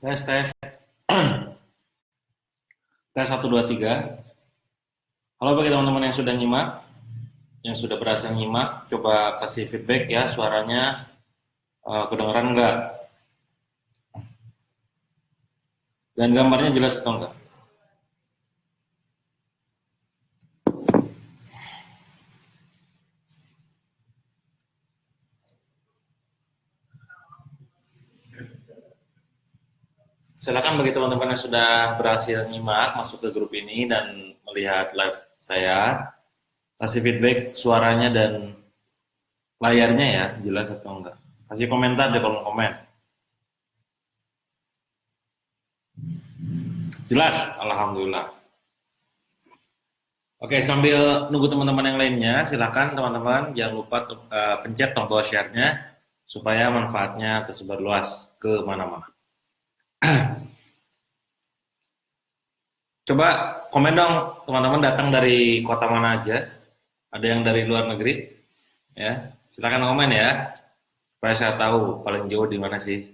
Tes, tes. Tes 1, 2, 3. Halo bagi teman-teman yang sudah nyimak, yang sudah berhasil nyimak, coba kasih feedback ya, suaranya kedengeran nggak? Dan gambarnya jelas atau enggak? Silakan bagi teman-teman yang sudah berhasil nyimak, masuk ke grup ini dan melihat live saya, kasih feedback suaranya dan layarnya ya, jelas atau enggak. Kasih komentar di kolom komen. Jelas, alhamdulillah. Oke, sambil nunggu teman-teman yang lainnya, silakan teman-teman jangan lupa pencet tombol share-nya supaya manfaatnya tersebar luas ke mana-mana. Coba komen dong teman-teman datang dari kota mana aja. Ada yang dari luar negeri? Ya, silakan komen ya. Supaya saya tahu paling jauh di mana sih.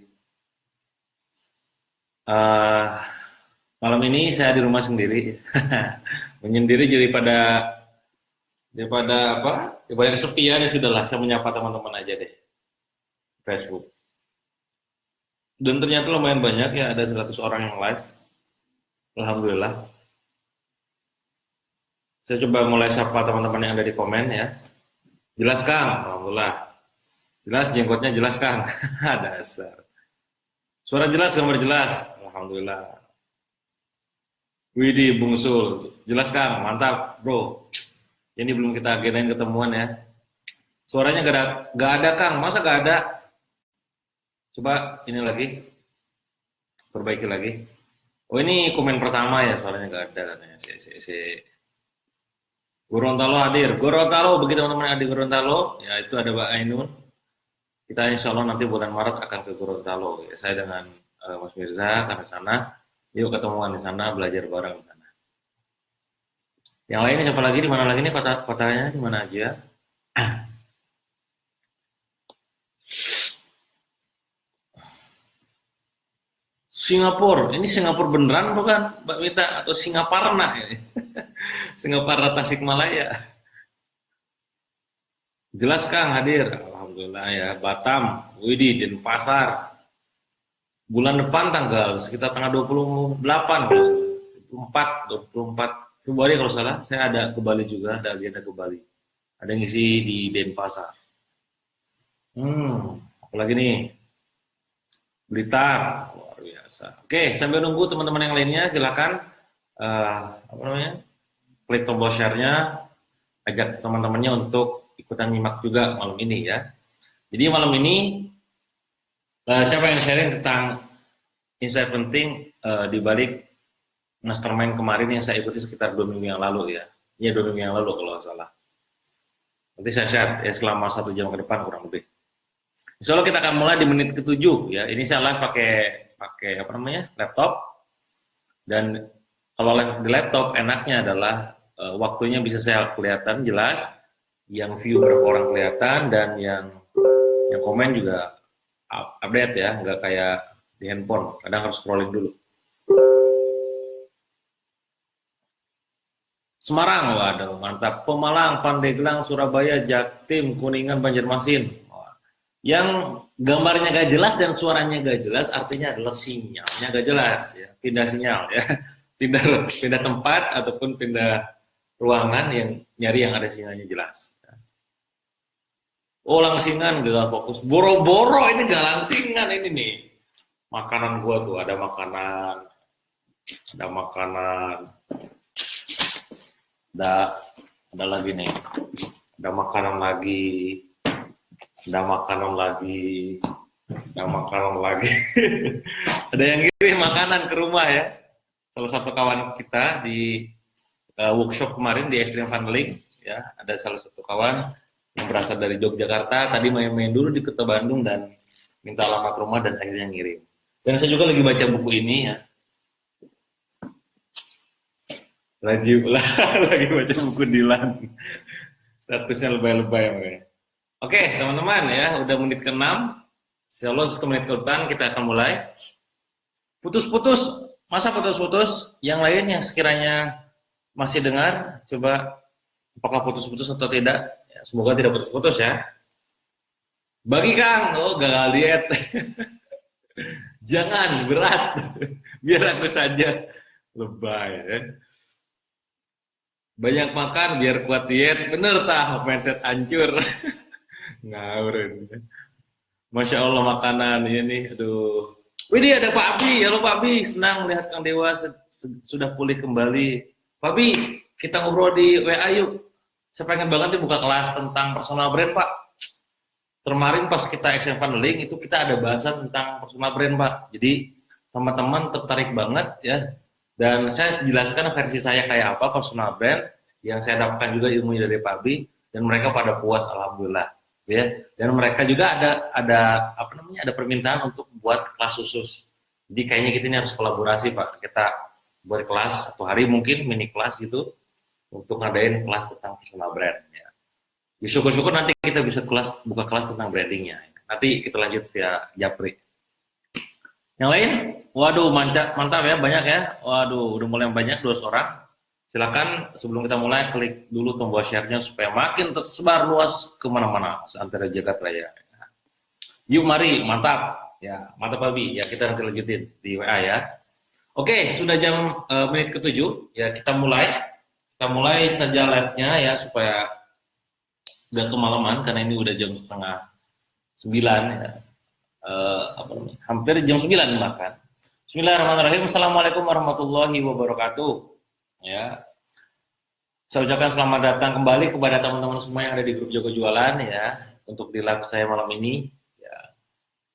Malam ini saya di rumah sendiri. Menyendiri daripada apa? Daripada kesepian ya sudahlah, saya menyapa teman-teman aja deh. Facebook. Dan ternyata lumayan banyak ya, ada 100 orang yang live. Alhamdulillah. Saya coba mulai sapa teman-teman yang ada di komen ya. Jelas Kang, alhamdulillah. Jelas jenggotnya jelas Kang. Dasar. Suara jelas, gambar jelas. Alhamdulillah. Widih, Bungsul. Jelas Kang, mantap bro. Ini belum kita agendain ketemuan ya. Suaranya gak ada Kang, masa gak ada? Coba ini lagi. Perbaiki lagi. Oh ini komen pertama ya, suaranya gak ada katanya. Gorontalo hadir. Gorontalo, bagi teman-teman yang ada di Gorontalo, ya itu ada Mbak Ainun. Kita insya Allah nanti bulan Maret akan ke Gorontalo. Ya, saya dengan Mas Mirza akan ke sana. Yuk ketemuan di sana, belajar bareng di sana. Yang lainnya siapa lagi? Di mana lagi nih kotanya? Di mana aja? Singapura. Ini Singapura beneran bukan, Mbak Wita? Atau Singaparna ini? Singapura Tasikmalaya. Jelas Kang hadir. Alhamdulillah ya. Batam, Widih, Denpasar. Bulan depan tanggal sekitar tanggal 28 kalau 24 Februari kalau salah, saya ada ke Bali juga, ada agenda ke Bali. Ada ngisi di Denpasar. Apalagi nih? Blitar, luar biasa. Oke, sambil nunggu teman-teman yang lainnya, silakan klik tombol share-nya, ajak teman-temannya untuk ikutan nyimak juga malam ini ya. Jadi malam ini siapa yang sharing tentang insight penting di balik mastermind kemarin yang saya ikuti sekitar 2 minggu yang lalu ya. Iya 2 minggu yang lalu kalau nggak salah. Nanti saya share ya selama 1 jam ke depan kurang lebih. Insya Allah kita akan mulai di menit ke-7 ya. Ini saya live pakai laptop. Dan kalau live di laptop enaknya adalah waktunya bisa saya kelihatan jelas, yang view berapa orang kelihatan dan yang komen juga update ya, nggak kayak di handphone, kadang harus scrolling dulu. Semarang, waduh mantap. Pemalang, Pandeglang, Surabaya, Jaktim, Kuningan, Banjarmasin. Yang gambarnya gak jelas dan suaranya gak jelas artinya adalah sinyalnya gak jelas ya, pindah sinyal ya, pindah tempat ataupun pindah ruangan yang nyari yang ada sinyalnya jelas. Oh langsingan gak fokus, boro-boro ini gak langsingan ini nih. Makanan gua tuh ada makanan, ada lagi nih, ada makanan lagi. Ada makanan lagi. Ada yang kirim makanan ke rumah ya. Salah satu kawan kita di workshop kemarin di Extreme Funneling ya, ada salah satu kawan yang berasal dari Yogyakarta, tadi main-main dulu di Kota Bandung dan minta alamat rumah dan akhirnya ngirim. Dan saya juga lagi baca buku ini ya. Lagi baca buku Dilan. Statusnya lebay-lebay makanya. Oke, teman-teman ya, udah menit ke-6. Insyaallah 1 menit ke depan kita akan mulai. Putus-putus, masa putus-putus? Yang lain yang sekiranya masih dengar, coba apakah putus-putus atau tidak? Ya, semoga tidak putus-putus ya. Bagi Kang, oh gagal diet. Jangan, berat. Biar aku saja. Lebay ya. Banyak makan biar kuat diet. Bener tah, mindset hancur. Ngawurin. Masya Allah makanan ini, aduh. Widih ada Pak Abi, halo Pak Abi, senang melihat Kang Dewa sudah pulih kembali. Pak Abi, kita ngobrol di WA yuk. Saya pengen banget nih buka kelas tentang personal brand Pak. Kemarin pas kita action funneling itu kita ada bahasan tentang personal brand Pak. Jadi teman-teman tertarik banget ya. Dan saya jelaskan versi saya kayak apa personal brand yang saya dapatkan juga ilmunya dari Pak Abi dan mereka pada puas alhamdulillah ya. Dan mereka juga ada apa namanya ada permintaan untuk buat kelas khusus. Jadi kayaknya kita ini harus kolaborasi Pak. Kita buat kelas satu hari mungkin mini kelas gitu untuk ngadain kelas tentang personal brand ya. Syukur-syukur nanti kita bisa buka kelas tentang brandingnya. Nanti kita lanjut via Japri. Yang lain, waduh mantap ya, banyak ya. Waduh, udah mulai banyak 2 orang. Silakan sebelum kita mulai klik dulu tombol share-nya supaya makin tersebar luas kemana-mana antara jagat raya. Yuk mari, mantap. Ya, mantap Abi. Ya kita nanti lanjutin di WA ya. Oke, sudah jam menit ke-7. Ya kita mulai. Kita mulai saja live-nya ya supaya udah kemalaman karena ini udah jam setengah 9 ya. Apa namanya? Hampir jam 9 bahkan. Bismillahirrahmanirrahim. Assalamualaikum warahmatullahi wabarakatuh. Ya. Saya ucapkan selamat datang kembali kepada teman-teman semua yang ada di grup Jago Jualan ya untuk di live saya malam ini. Ya.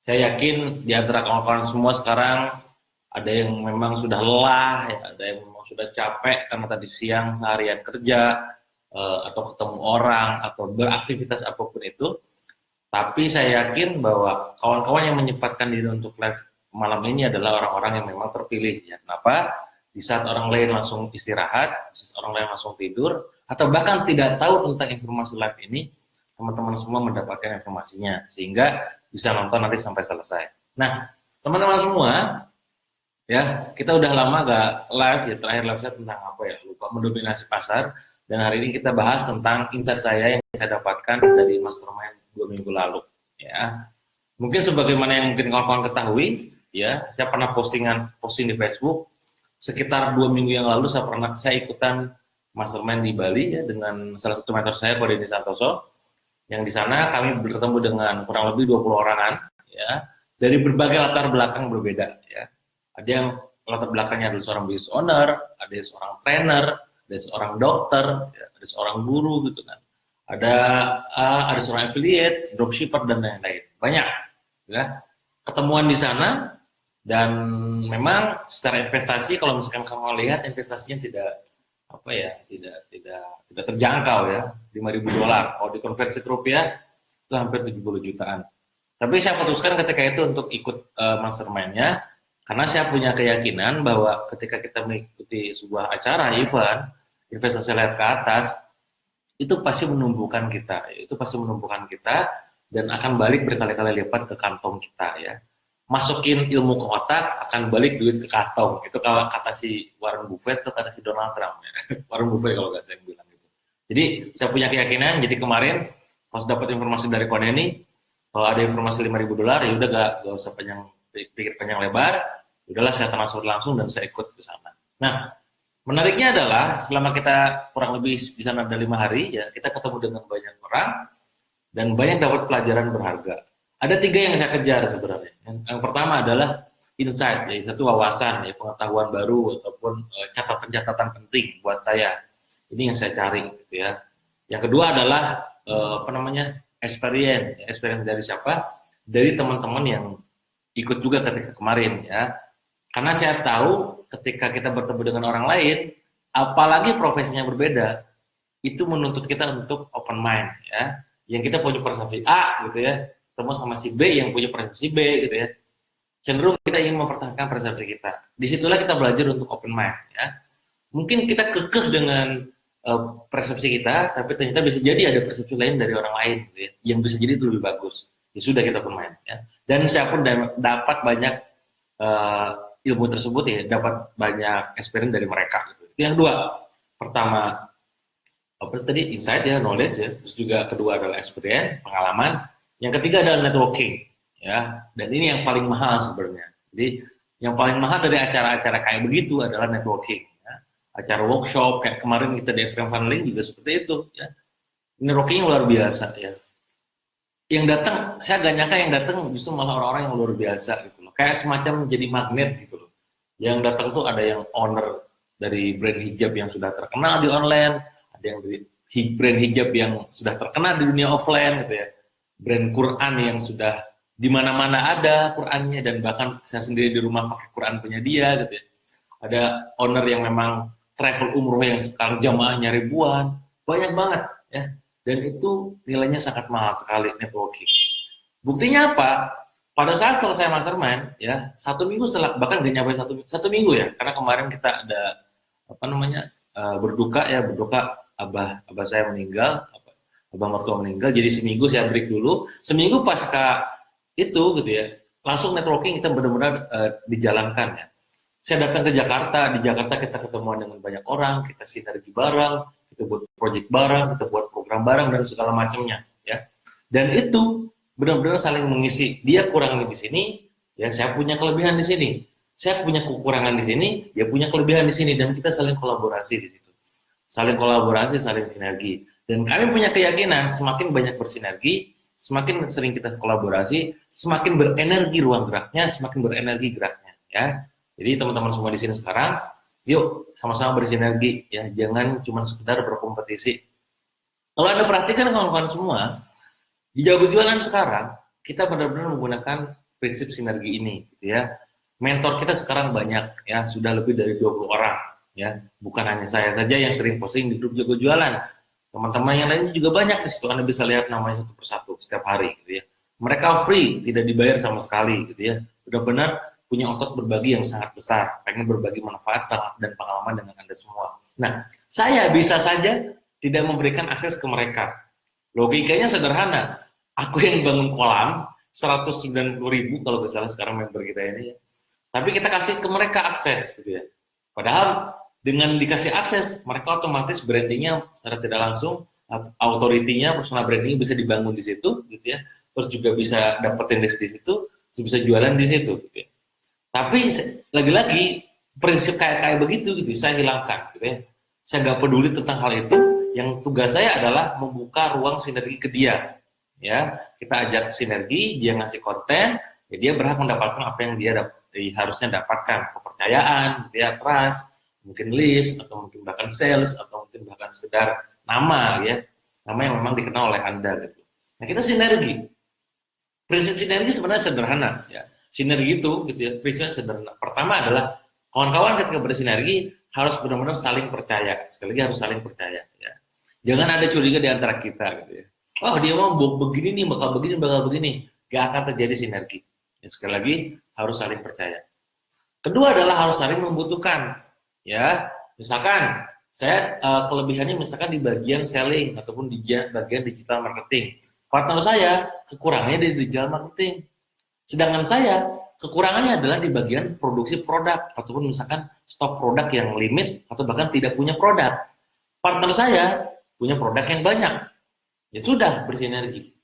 Saya yakin di antara kawan-kawan semua sekarang ada yang memang sudah lelah, ya, ada yang memang sudah capek karena tadi siang seharian kerja atau ketemu orang atau beraktivitas apapun itu. Tapi saya yakin bahwa kawan-kawan yang menyempatkan diri untuk live malam ini adalah orang-orang yang memang terpilih. Ya. Kenapa? Di saat orang lain langsung istirahat, di saat orang lain langsung tidur, atau bahkan tidak tahu tentang informasi live ini, teman-teman semua mendapatkan informasinya sehingga bisa nonton nanti sampai selesai. Nah, teman-teman semua, ya kita udah lama gak live ya, terakhir live saya tentang apa ya, lupa, mendominasi pasar. Dan hari ini kita bahas tentang insight saya yang saya dapatkan dari mastermind 2 minggu lalu. Ya, mungkin sebagaimana yang mungkin kawan-kawan ketahui, ya saya pernah posting di Facebook sekitar 2 minggu yang lalu saya ikutan mastermind di Bali ya dengan salah satu mentor saya Pak Denny Santoso. Yang di sana kami bertemu dengan kurang lebih 20 orangan, ya dari berbagai latar belakang berbeda. Ya, ada yang latar belakangnya adalah seorang business owner, ada yang seorang trainer, ada seorang dokter, ya, ada seorang guru gitu kan, ada seorang affiliate, dropshipper dan lain-lain, banyak, ya ketemuan di sana dan memang secara investasi kalau misalkan kamu lihat investasinya tidak apa ya, tidak terjangkau ya, $5.000 kalau dikonversi ke rupiah itu hampir 70 jutaan. Tapi saya putuskan ketika itu untuk ikut mastermind-nya karena saya punya keyakinan bahwa ketika kita mengikuti sebuah acara event investasi lihat ke atas itu pasti menumbuhkan kita, dan akan balik berkali-kali lipat ke kantong kita ya. Masukin ilmu ke otak akan balik duit ke kantong. Itu kalau kata si Warren Buffett atau kata si Donald Trump ya. Warren Buffett kalau nggak saya bilang gitu. Jadi saya punya keyakinan. Jadi kemarin pas dapat informasi dari Ko Denny kalau ada informasi $5.000 ya udah gak usah pikir panjang lebar. Udahlah saya transfer langsung dan saya ikut ke sana. Nah, menariknya adalah selama kita kurang lebih di sana ada 5 hari ya, kita ketemu dengan banyak orang dan banyak dapat pelajaran berharga. Ada 3 yang saya kejar sebenarnya. Yang pertama adalah insight, ya satu wawasan, ya pengetahuan baru ataupun catatan-catatan penting buat saya. Ini yang saya cari, gitu ya. Yang kedua adalah experience dari siapa? Dari teman-teman yang ikut juga ketika kemarin, ya. Karena saya tahu ketika kita bertemu dengan orang lain, apalagi profesinya berbeda, itu menuntut kita untuk open mind, ya. Yang kita punya persepsi A, gitu ya, ketemu sama si B yang punya persepsi B, gitu ya. Cenderung kita ingin mempertahankan persepsi kita. Disitulah kita belajar untuk open mind, ya. Mungkin kita kekeh dengan persepsi kita, tapi ternyata bisa jadi ada persepsi lain dari orang lain, gitu ya, yang bisa jadi itu lebih bagus. Ya sudah kita open mind, ya. Dan saya pun dapat banyak ilmu tersebut ya dapat banyak experience dari mereka gitu. Itu yang kedua. Pertama apa tadi insight ya, knowledge ya, terus juga kedua adalah experience, pengalaman, yang ketiga adalah networking ya, dan ini yang paling mahal sebenarnya. Jadi yang paling mahal dari acara-acara kayak begitu adalah networking ya. Acara workshop kayak kemarin kita di Extreme Funneling juga seperti itu ya, networking luar biasa ya. Yang datang, saya gak nyangka yang datang justru malah orang-orang yang luar biasa gitu loh, kayak semacam jadi magnet gitu loh. Yang datang tuh ada yang owner dari brand hijab yang sudah terkenal di online, ada yang dari brand hijab yang sudah terkenal di dunia offline gitu ya, brand Quran yang sudah di mana-mana ada Qurannya, dan bahkan saya sendiri di rumah pakai Quran punya dia gitu ya. Ada owner yang memang travel umroh yang sekarang jamaahnya ribuan, banyak banget ya, dan itu nilainya sangat mahal sekali networking. Buktinya apa? Pada saat selesai mastermind ya, 1 minggu setelah, bahkan gak nyampe satu minggu ya, karena kemarin kita ada apa namanya berduka abah saya meninggal, abah mertua meninggal, jadi seminggu saya break dulu, seminggu pasca itu gitu ya, langsung networking kita benar-benar dijalankan ya. Saya datang ke Jakarta, di Jakarta kita ketemuan dengan banyak orang, kita sinergi bareng, kita buat project bareng, kita buat program bareng dan segala macamnya ya. Dan itu benar-benar saling mengisi. Dia kurangnya di sini, ya saya punya kelebihan di sini. Saya punya kekurangan di sini, dia punya kelebihan di sini, dan kita saling kolaborasi di situ. Saling kolaborasi, saling sinergi. Dan kami punya keyakinan semakin banyak bersinergi, semakin sering kita kolaborasi, semakin berenergi ruang geraknya, semakin berenergi geraknya ya. Jadi teman-teman semua di sini sekarang, yuk sama-sama bersinergi ya, jangan cuma sekedar berkompetisi. Kalau Anda perhatikan kawan-kawan semua, di Jago Jualan sekarang, kita benar-benar menggunakan prinsip sinergi ini gitu ya. Mentor kita sekarang banyak ya, sudah lebih dari 20 orang ya. Bukan hanya saya saja yang sering posting di grup Jago Jualan. Teman-teman yang lainnya juga banyak di situ, Anda bisa lihat namanya satu persatu setiap hari gitu ya. Mereka free, tidak dibayar sama sekali gitu ya. Benar-benar punya otot berbagi yang sangat besar, pengen berbagi manfaat dan pengalaman dengan Anda semua. Nah, saya bisa saja tidak memberikan akses ke mereka. Logikanya sederhana. Aku yang bangun kolam 190.000 kalau nggak salah sekarang member kita ini ya. Tapi kita kasih ke mereka akses gitu ya. Padahal dengan dikasih akses, mereka otomatis brandingnya secara tidak langsung, authority-nya, personal branding bisa dibangun di situ gitu ya. Terus juga bisa dapetin list di situ, terus bisa jualan di situ gitu ya. Tapi lagi-lagi prinsip kayak begitu gitu saya hilangkan gitu ya. Saya nggak peduli tentang hal itu. Yang tugas saya adalah membuka ruang sinergi ke dia. Ya, kita ajak sinergi, dia ngasih konten, ya dia berhak mendapatkan apa yang dia harusnya dapatkan, kepercayaan, gitu ya, trust, mungkin list, atau mungkin bahkan sales, atau mungkin bahkan sekedar nama ya, nama yang memang dikenal oleh Anda gitu. Nah, kita sinergi. Prinsip sinergi sebenarnya sederhana ya. Sinergi itu gitu ya, prinsipnya sederhana. Pertama adalah kawan-kawan ketika bersinergi harus benar-benar saling percaya. Sekali lagi harus saling percaya ya. Jangan ada curiga di antara kita gitu ya. Oh dia mau begini nih, bakal begini, gak akan terjadi sinergi. Ya, sekali lagi harus saling percaya. Kedua adalah harus saling membutuhkan. Ya, misalkan saya kelebihannya misalkan di bagian selling ataupun di bagian digital marketing. Partner saya kekurangannya di digital marketing. Sedangkan saya kekurangannya adalah di bagian produksi produk ataupun misalkan stok produk yang limit atau bahkan tidak punya produk. Partner saya punya produk yang banyak. Ya sudah, bersinergi.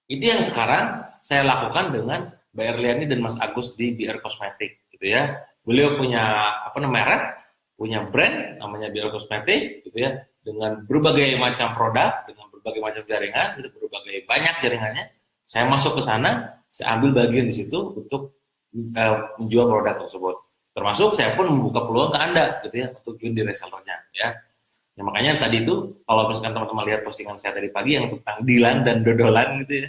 Itu yang sekarang saya lakukan dengan Mbak Erliani dan Mas Agus di BR Cosmetic gitu ya. Beliau punya merek, punya brand namanya BR Cosmetic gitu ya, dengan berbagai macam produk, dengan berbagai macam jaringan, gitu, berbagai banyak jaringannya. Saya masuk ke sana, saya ambil bagian di situ untuk menjual produk tersebut. Termasuk saya pun membuka peluang ke Anda gitu ya untuk join di resellernya ya. Ya makanya tadi itu kalau misalkan teman-teman lihat postingan saya tadi pagi yang tentang Dilan dan Dodolan gitu ya,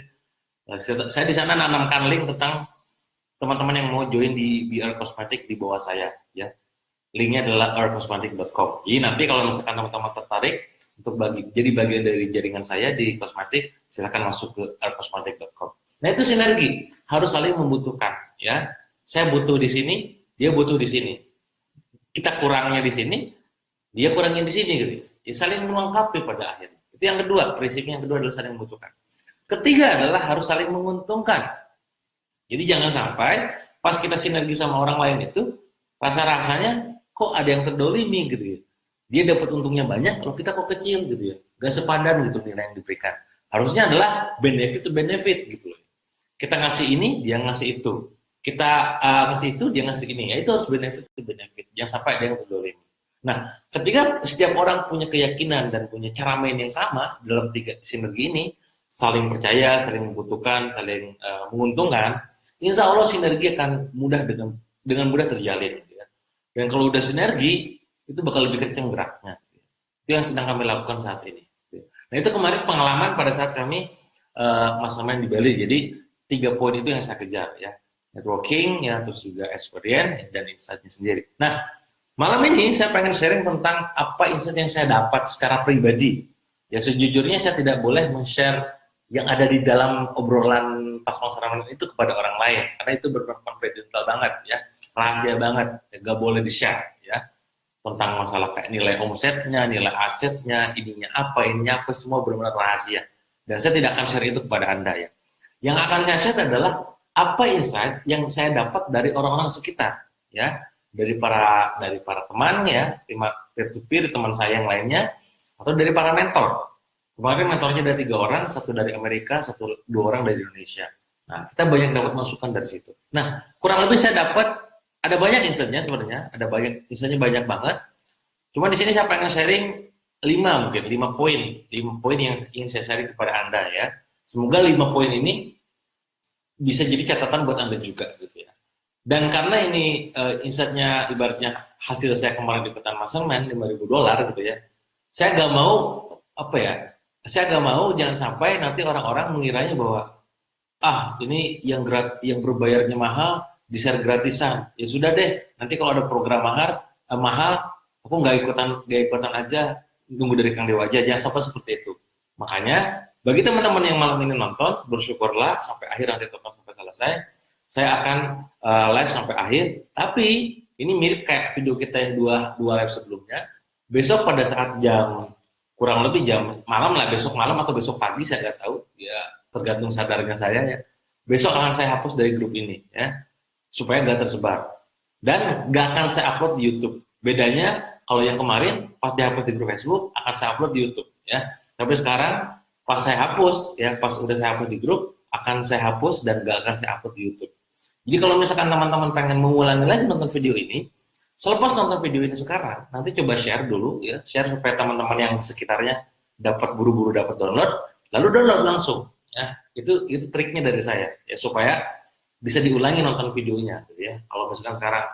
saya di sana nanamkan link tentang teman-teman yang mau join di BR Cosmetic di bawah saya ya. Linknya adalah rcosmetic.com. Jadi nanti kalau misalkan teman-teman tertarik untuk jadi bagian dari jaringan saya di kosmetik, silakan masuk ke rcosmetic.com. Nah itu sinergi, harus saling membutuhkan ya. Saya butuh di sini, dia butuh di sini. Kita kurangnya di sini, dia kurangnya di sini gitu. Ya, saling melengkapi pada akhirnya. Itu yang kedua, prinsipnya yang kedua adalah saling membutuhkan. Ketiga adalah harus saling menguntungkan. Jadi jangan sampai pas kita sinergi sama orang lain itu, rasa-rasanya kok ada yang terdolimi gitu ya. Dia dapat untungnya banyak, kalau kita kok kecil gitu ya. Gak sepadan gitu nilai yang diberikan. Harusnya adalah benefit to benefit gitu loh. Kita ngasih ini, dia ngasih itu. Kita ngasih itu, dia ngasih ini. Ya itu harus benefit to benefit. Jangan sampai ada yang terdolimi. Nah, ketika setiap orang punya keyakinan dan punya cara main yang sama dalam tiga sinergi ini, saling percaya, saling membutuhkan, saling menguntungkan, insya Allah sinergi akan mudah dengan mudah terjalin. Gitu ya. Dan kalau udah sinergi, itu bakal lebih kenceng geraknya. Itu yang sedang kami lakukan saat ini. Nah itu kemarin pengalaman pada saat kami mastermind di Bali. Jadi 3 poin itu yang saya kejar ya. Networking, ya, terus juga experience dan insight-nya sendiri. Nah, malam ini saya pengen sharing tentang apa insight yang saya dapat secara pribadi. Ya sejujurnya saya tidak boleh men-share yang ada di dalam obrolan pas mastermind itu kepada orang lain. Karena itu benar-benar confidential banget ya. Rahasia banget, ya, gak boleh di-share ya. Tentang masalah kayak nilai omsetnya, nilai asetnya, ininya apa, semua benar-benar rahasia. Dan saya tidak akan share itu kepada Anda ya. Yang akan saya share adalah apa insight yang saya dapat dari orang-orang sekitar ya. Dari para teman ya, peer to peer teman saya yang lainnya, atau dari para mentor. Kemarin mentornya ada 3 orang, satu dari Amerika, 2 orang dari Indonesia. Nah, kita banyak dapat masukan dari situ. Nah, kurang lebih saya dapat ada banyak insight-nya sebenarnya, ada banyak insight-nya banyak banget. Cuma di sini saya pengen sharing 5 poin yang ingin saya sharing kepada Anda ya. Semoga 5 poin ini bisa jadi catatan buat Anda juga gitu ya. Dan karena ini insight-nya ibaratnya hasil saya kemarin ikutan mastermind $5.000 gitu ya. Saya gak mau jangan sampai nanti orang-orang mengiranya bahwa ini yang berbayarnya mahal di-share gratisan. Ya sudah deh, nanti kalau ada program mahal aku nggak ikutan aja, nunggu dari Kang Dewa aja. Jangan sampai seperti itu. Makanya bagi teman-teman yang malam ini nonton, bersyukurlah sampai akhir nanti tonton sampai selesai. Saya akan live sampai akhir, tapi ini mirip kayak video kita yang dua live sebelumnya. Besok pada saat kurang lebih jam malam lah, besok malam atau besok pagi saya nggak tahu, ya tergantung sadarnya saya ya. Besok akan saya hapus dari grup ini ya, supaya nggak tersebar. Dan nggak akan saya upload di YouTube. Bedanya kalau yang kemarin pas dihapus di grup Facebook akan saya upload di YouTube ya. Tapi sekarang pas udah saya hapus di grup, akan saya hapus dan nggak akan saya upload di YouTube. Jadi kalau misalkan teman-teman pengen mengulangi lagi nonton video ini, selepas nonton video ini sekarang, nanti coba share dulu ya, share supaya teman-teman yang sekitarnya buru-buru dapat download, lalu download langsung ya. Itu triknya dari saya ya, supaya bisa diulangi nonton videonya gitu ya. Kalau misalkan sekarang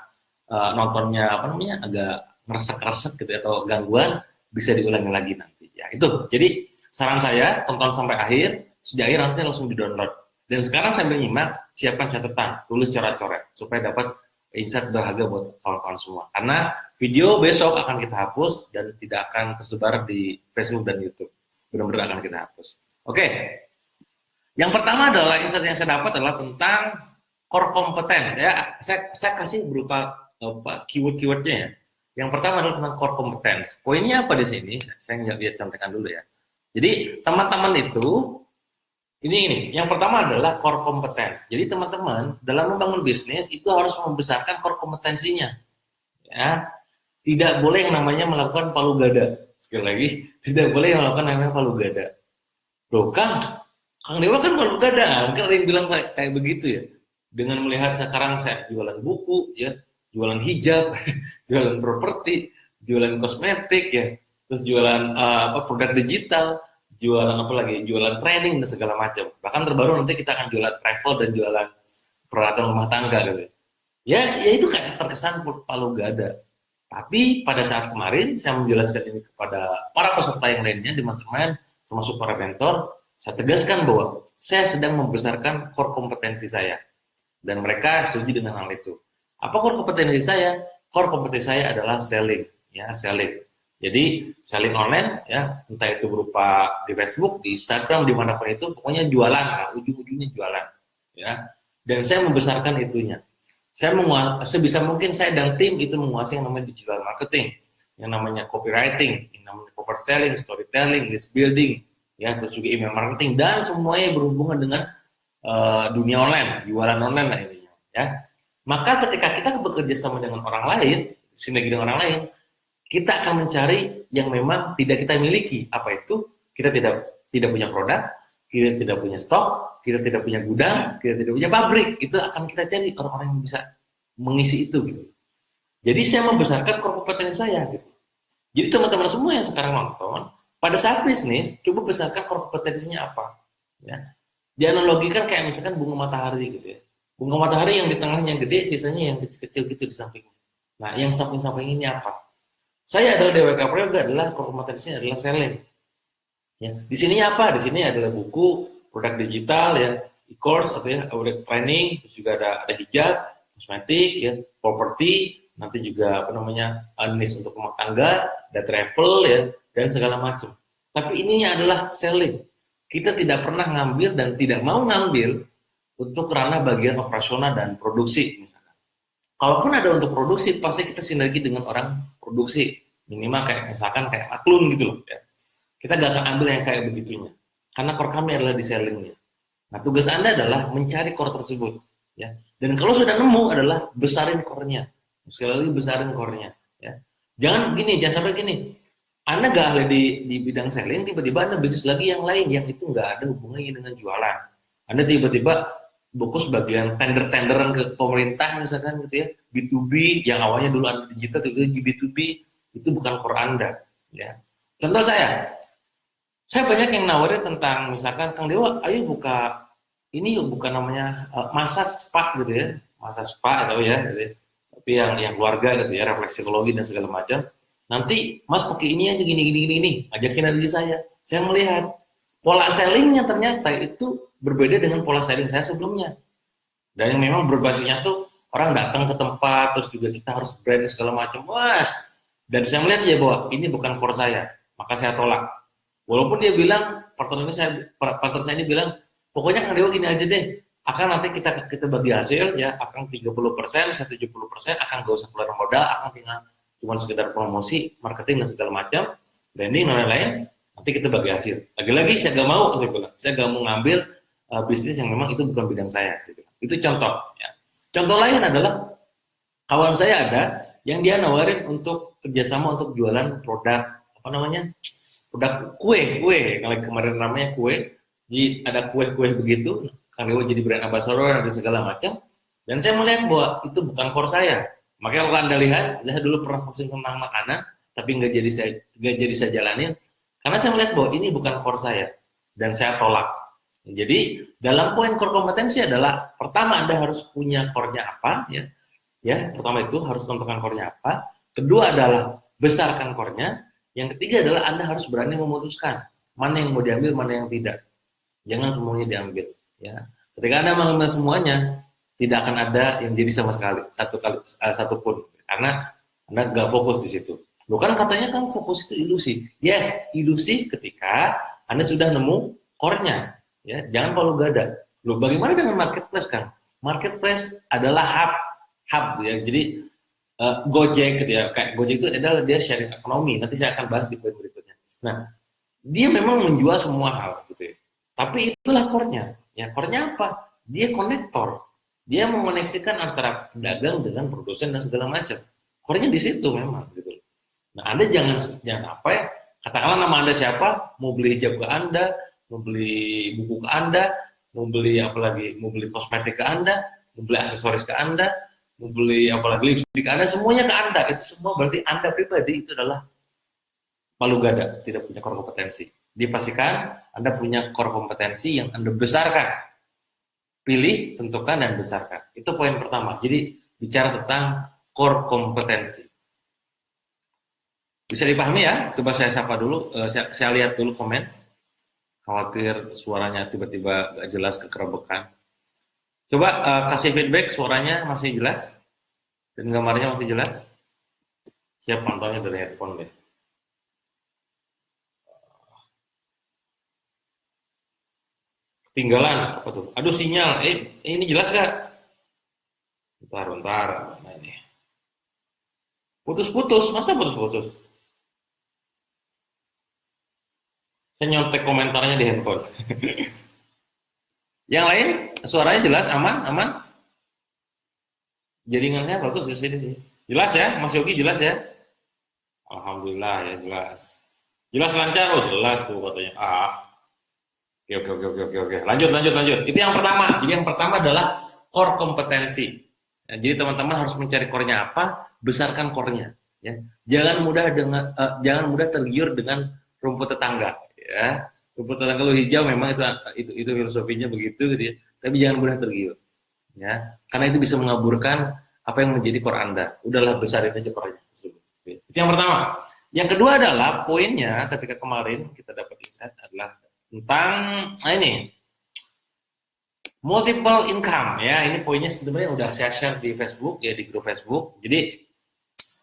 nontonnya agak ngeresek-resek gitu atau gangguan, bisa diulangi lagi nanti ya. Itu. Jadi saran saya tonton sampai akhir, di akhir nanti langsung di-download. Dan sekarang sambil nyimak, siapkan catatan, tulis coret-coret supaya dapat insight berharga buat kawan-kawan semua. Karena video besok akan kita hapus dan tidak akan tersebar di Facebook dan YouTube. Benar-benar akan kita hapus. Oke. Yang pertama adalah insight yang saya dapat adalah tentang core competence ya. Saya kasih berupa keyword-keywordnya ya. Yang pertama adalah tentang core competence. Poinnya apa di sini? Saya lihat contekan dulu ya. Jadi teman-teman itu ini yang pertama adalah core competence. Jadi teman-teman dalam membangun bisnis itu harus membesarkan core kompetensinya. Ya. Tidak boleh yang namanya melakukan palu gada. Sekali lagi, tidak boleh yang melakukan namanya palu gada. Loh, Kang Dewa kan palu gada. Mungkin ada yang bilang kayak begitu ya. Dengan melihat sekarang saya jualan buku ya, jualan hijab, jualan properti, jualan kosmetik ya, terus jualan produk digital, jualan jualan training dan segala macam. Bahkan terbaru nanti kita akan jualan travel dan jualan peralatan rumah tangga gitu. Ya itu kayak terkesan palu gada. Tapi pada saat kemarin saya menjelaskan ini kepada para peserta yang lainnya di mastermind, termasuk para mentor, saya tegaskan bahwa saya sedang membesarkan core kompetensi saya. Dan mereka setuju dengan hal itu. Apa core kompetensi saya? Core kompetensi saya adalah selling, ya selling. Jadi selling online, ya entah itu berupa di Facebook, di Instagram, dimanapun itu, pokoknya jualan, ujung-ujungnya jualan, ya. Dan saya membesarkan itunya. Sebisa mungkin saya dan tim itu menguasai yang namanya digital marketing, yang namanya copywriting, yang namanya cover selling, storytelling, list building, ya terus juga email marketing dan semuanya berhubungan dengan dunia online, jualan online lah intinya, ya. Maka ketika kita bekerja sama dengan orang lain, sinergi dengan orang lain, kita akan mencari yang memang tidak kita miliki. Apa itu? Kita tidak punya produk, kita tidak punya stok, kita tidak punya gudang, kita tidak punya pabrik. Itu akan kita cari orang-orang yang bisa mengisi itu gitu. Jadi saya membesarkan core kompetensi saya gitu. Jadi teman-teman semua yang sekarang nonton, pada saat bisnis, coba besarkan core kompetensinya apa. Ya. Dianalogikan kayak misalkan bunga matahari gitu ya. Bunga matahari yang di tengahnya yang gede, sisanya yang kecil-kecil gitu di sampingnya. Nah, yang samping-samping ini apa? Saya adalah DWK Prayoga adalah core kompetensinya adalah selling. Ya. Di sini apa? Di sini adalah buku, produk digital ya, e-course atau ya, training, terus juga ada hijab, kosmetik, ya, properti, nanti juga apa namanya niche untuk rumah tangga, ada travel ya, dan segala macam. Tapi ini adalah selling. Kita tidak pernah ngambil dan tidak mau ngambil untuk ranah bagian operasional dan produksi misalkan. Kalaupun ada untuk produksi, pasti kita sinergi dengan orang produksi. Minimal kayak misalkan kayak Maklun gitu loh ya. Kita gak akan ambil yang kayak begitunya. Karena core kami adalah di sellingnya. Nah, tugas Anda adalah mencari core tersebut. Ya. Dan kalau sudah nemu adalah besarin core-nya. Sekali lagi besarin core-nya. Ya. Jangan sampai gini. Anda gak ahli di bidang selling, tiba-tiba Anda bisnis lagi yang lain, yang itu gak ada hubungannya dengan jualan. Anda tiba-tiba fokus bagian tender-tenderan ke pemerintah misalkan gitu ya, B2B, yang awalnya dulu Anda digital, tiba-tiba B2B, itu bukan core Anda. Ya. Contoh saya banyak yang nawarin tentang misalkan Kang Dewa, ayo buka ini yuk, buka namanya massage spa gitu ya, massage spa atau ya, gitu ya. Tapi yang keluarga gitu ya, refleksikologi dan segala macam. Nanti Mas pakai ini aja gini, ajak sinergi saya. Saya melihat pola sellingnya ternyata itu berbeda dengan pola selling saya sebelumnya. Dan yang memang berbasisnya tuh orang datang ke tempat, terus juga kita harus brand segala macam, was. Dan saya melihat ya bahwa ini bukan core saya, maka saya tolak. Walaupun dia bilang, partner saya ini bilang, pokoknya Kang Dewa gini aja deh, akan nanti kita bagi hasil ya, akan 30%, saya 70%, akan gak usah keluar modal, akan tinggal cuma sekedar promosi, marketing dan segala macam, branding dan lain-lain, nanti kita bagi hasil. Lagi-lagi saya gak mau, saya gak mau ngambil bisnis yang memang itu bukan bidang saya. Itu contoh. Ya. Contoh lain adalah kawan saya ada yang dia nawarin untuk kerjasama untuk jualan produk apa namanya? Produk kue, kalau kemarin namanya kue, jadi ada kue-kue begitu, Kang Dewa jadi brand ambassador dan segala macam, dan saya melihat bahwa itu bukan core saya. Makanya kalau Anda lihat, saya dulu pernah posting tentang makanan, tapi nggak jadi saya jalanin, karena saya melihat bahwa ini bukan core saya, dan saya tolak. Jadi dalam poin core kompetensi adalah pertama Anda harus punya core-nya apa, ya, pertama itu harus tentukan core-nya apa, kedua adalah besarkan core-nya. Yang ketiga adalah Anda harus berani memutuskan mana yang mau diambil, mana yang tidak. Jangan semuanya diambil. Ya. Ketika Anda mengambil semuanya, tidak akan ada yang jadi sama sekali, satupun. Karena Anda nggak fokus di situ. Bukan katanya kan fokus itu ilusi. Yes, ilusi ketika Anda sudah nemu core-nya. Ya, jangan palu gada. Loh, bagaimana dengan marketplace, Kang? Marketplace adalah hub ya. Jadi Gojek gitu ya, kayak Gojek itu adalah dia sharing ekonomi, nanti saya akan bahas di poin berikutnya. Nah, dia memang menjual semua hal gitu ya, tapi itulah core-nya. Ya, core-nya apa? Dia konektor, dia mengoneksikan antara pedagang dengan produsen dan segala macam. Core-nya di situ memang gitu. Nah, Anda jangan apa ya, katakanlah nama Anda siapa, mau beli hijab ke Anda, mau beli buku ke Anda, mau beli apalagi, mau beli kosmetik ke Anda, mau beli aksesoris ke Anda, mau beli apalagi lipstik Anda, semuanya ke Anda. Itu semua berarti Anda pribadi itu adalah palu gada, tidak punya core kompetensi. Dipastikan Anda punya core kompetensi yang Anda besarkan. Pilih, tentukan, dan besarkan. Itu poin pertama. Jadi bicara tentang core kompetensi. Bisa dipahami ya? Coba saya sapa dulu, saya lihat dulu komen. Khawatir suaranya tiba-tiba gak jelas, kekerebekan. Coba kasih feedback, suaranya masih jelas? Dan gambarnya masih jelas? Siap pantaunya dari headphone deh. Ketinggalan, apa tuh? Aduh, sinyal. Ini jelas gak? Bentar. Nah, ini. Putus-putus, masa putus-putus? Saya nyontek komentarnya di handphone. Yang lain, suaranya jelas, aman? Jaringannya bagus di sini sih. Jelas ya, Mas Yogi jelas ya? Alhamdulillah ya jelas. Jelas lancar, oh jelas tuh katanya. Oke, oke, oke, oke, oke, oke. Lanjut, lanjut, lanjut. Itu yang pertama. Jadi yang pertama adalah core kompetensi. Ya, jadi teman-teman harus mencari core-nya apa, besarkan core-nya. Ya. Jangan mudah tergiur dengan rumput tetangga. Ya. Rumput tetangga lu hijau memang itu filosofinya begitu, gitu ya. Tapi jangan mudah tergiur. Ya. Karena itu bisa mengaburkan apa yang menjadi core Anda. Udahlah besarin aja core-nya. Itu yang pertama. Yang kedua adalah poinnya ketika kemarin kita dapat insight adalah tentang ini multiple income ya. Ini poinnya sebenarnya udah saya share di Facebook ya, di grup Facebook. Jadi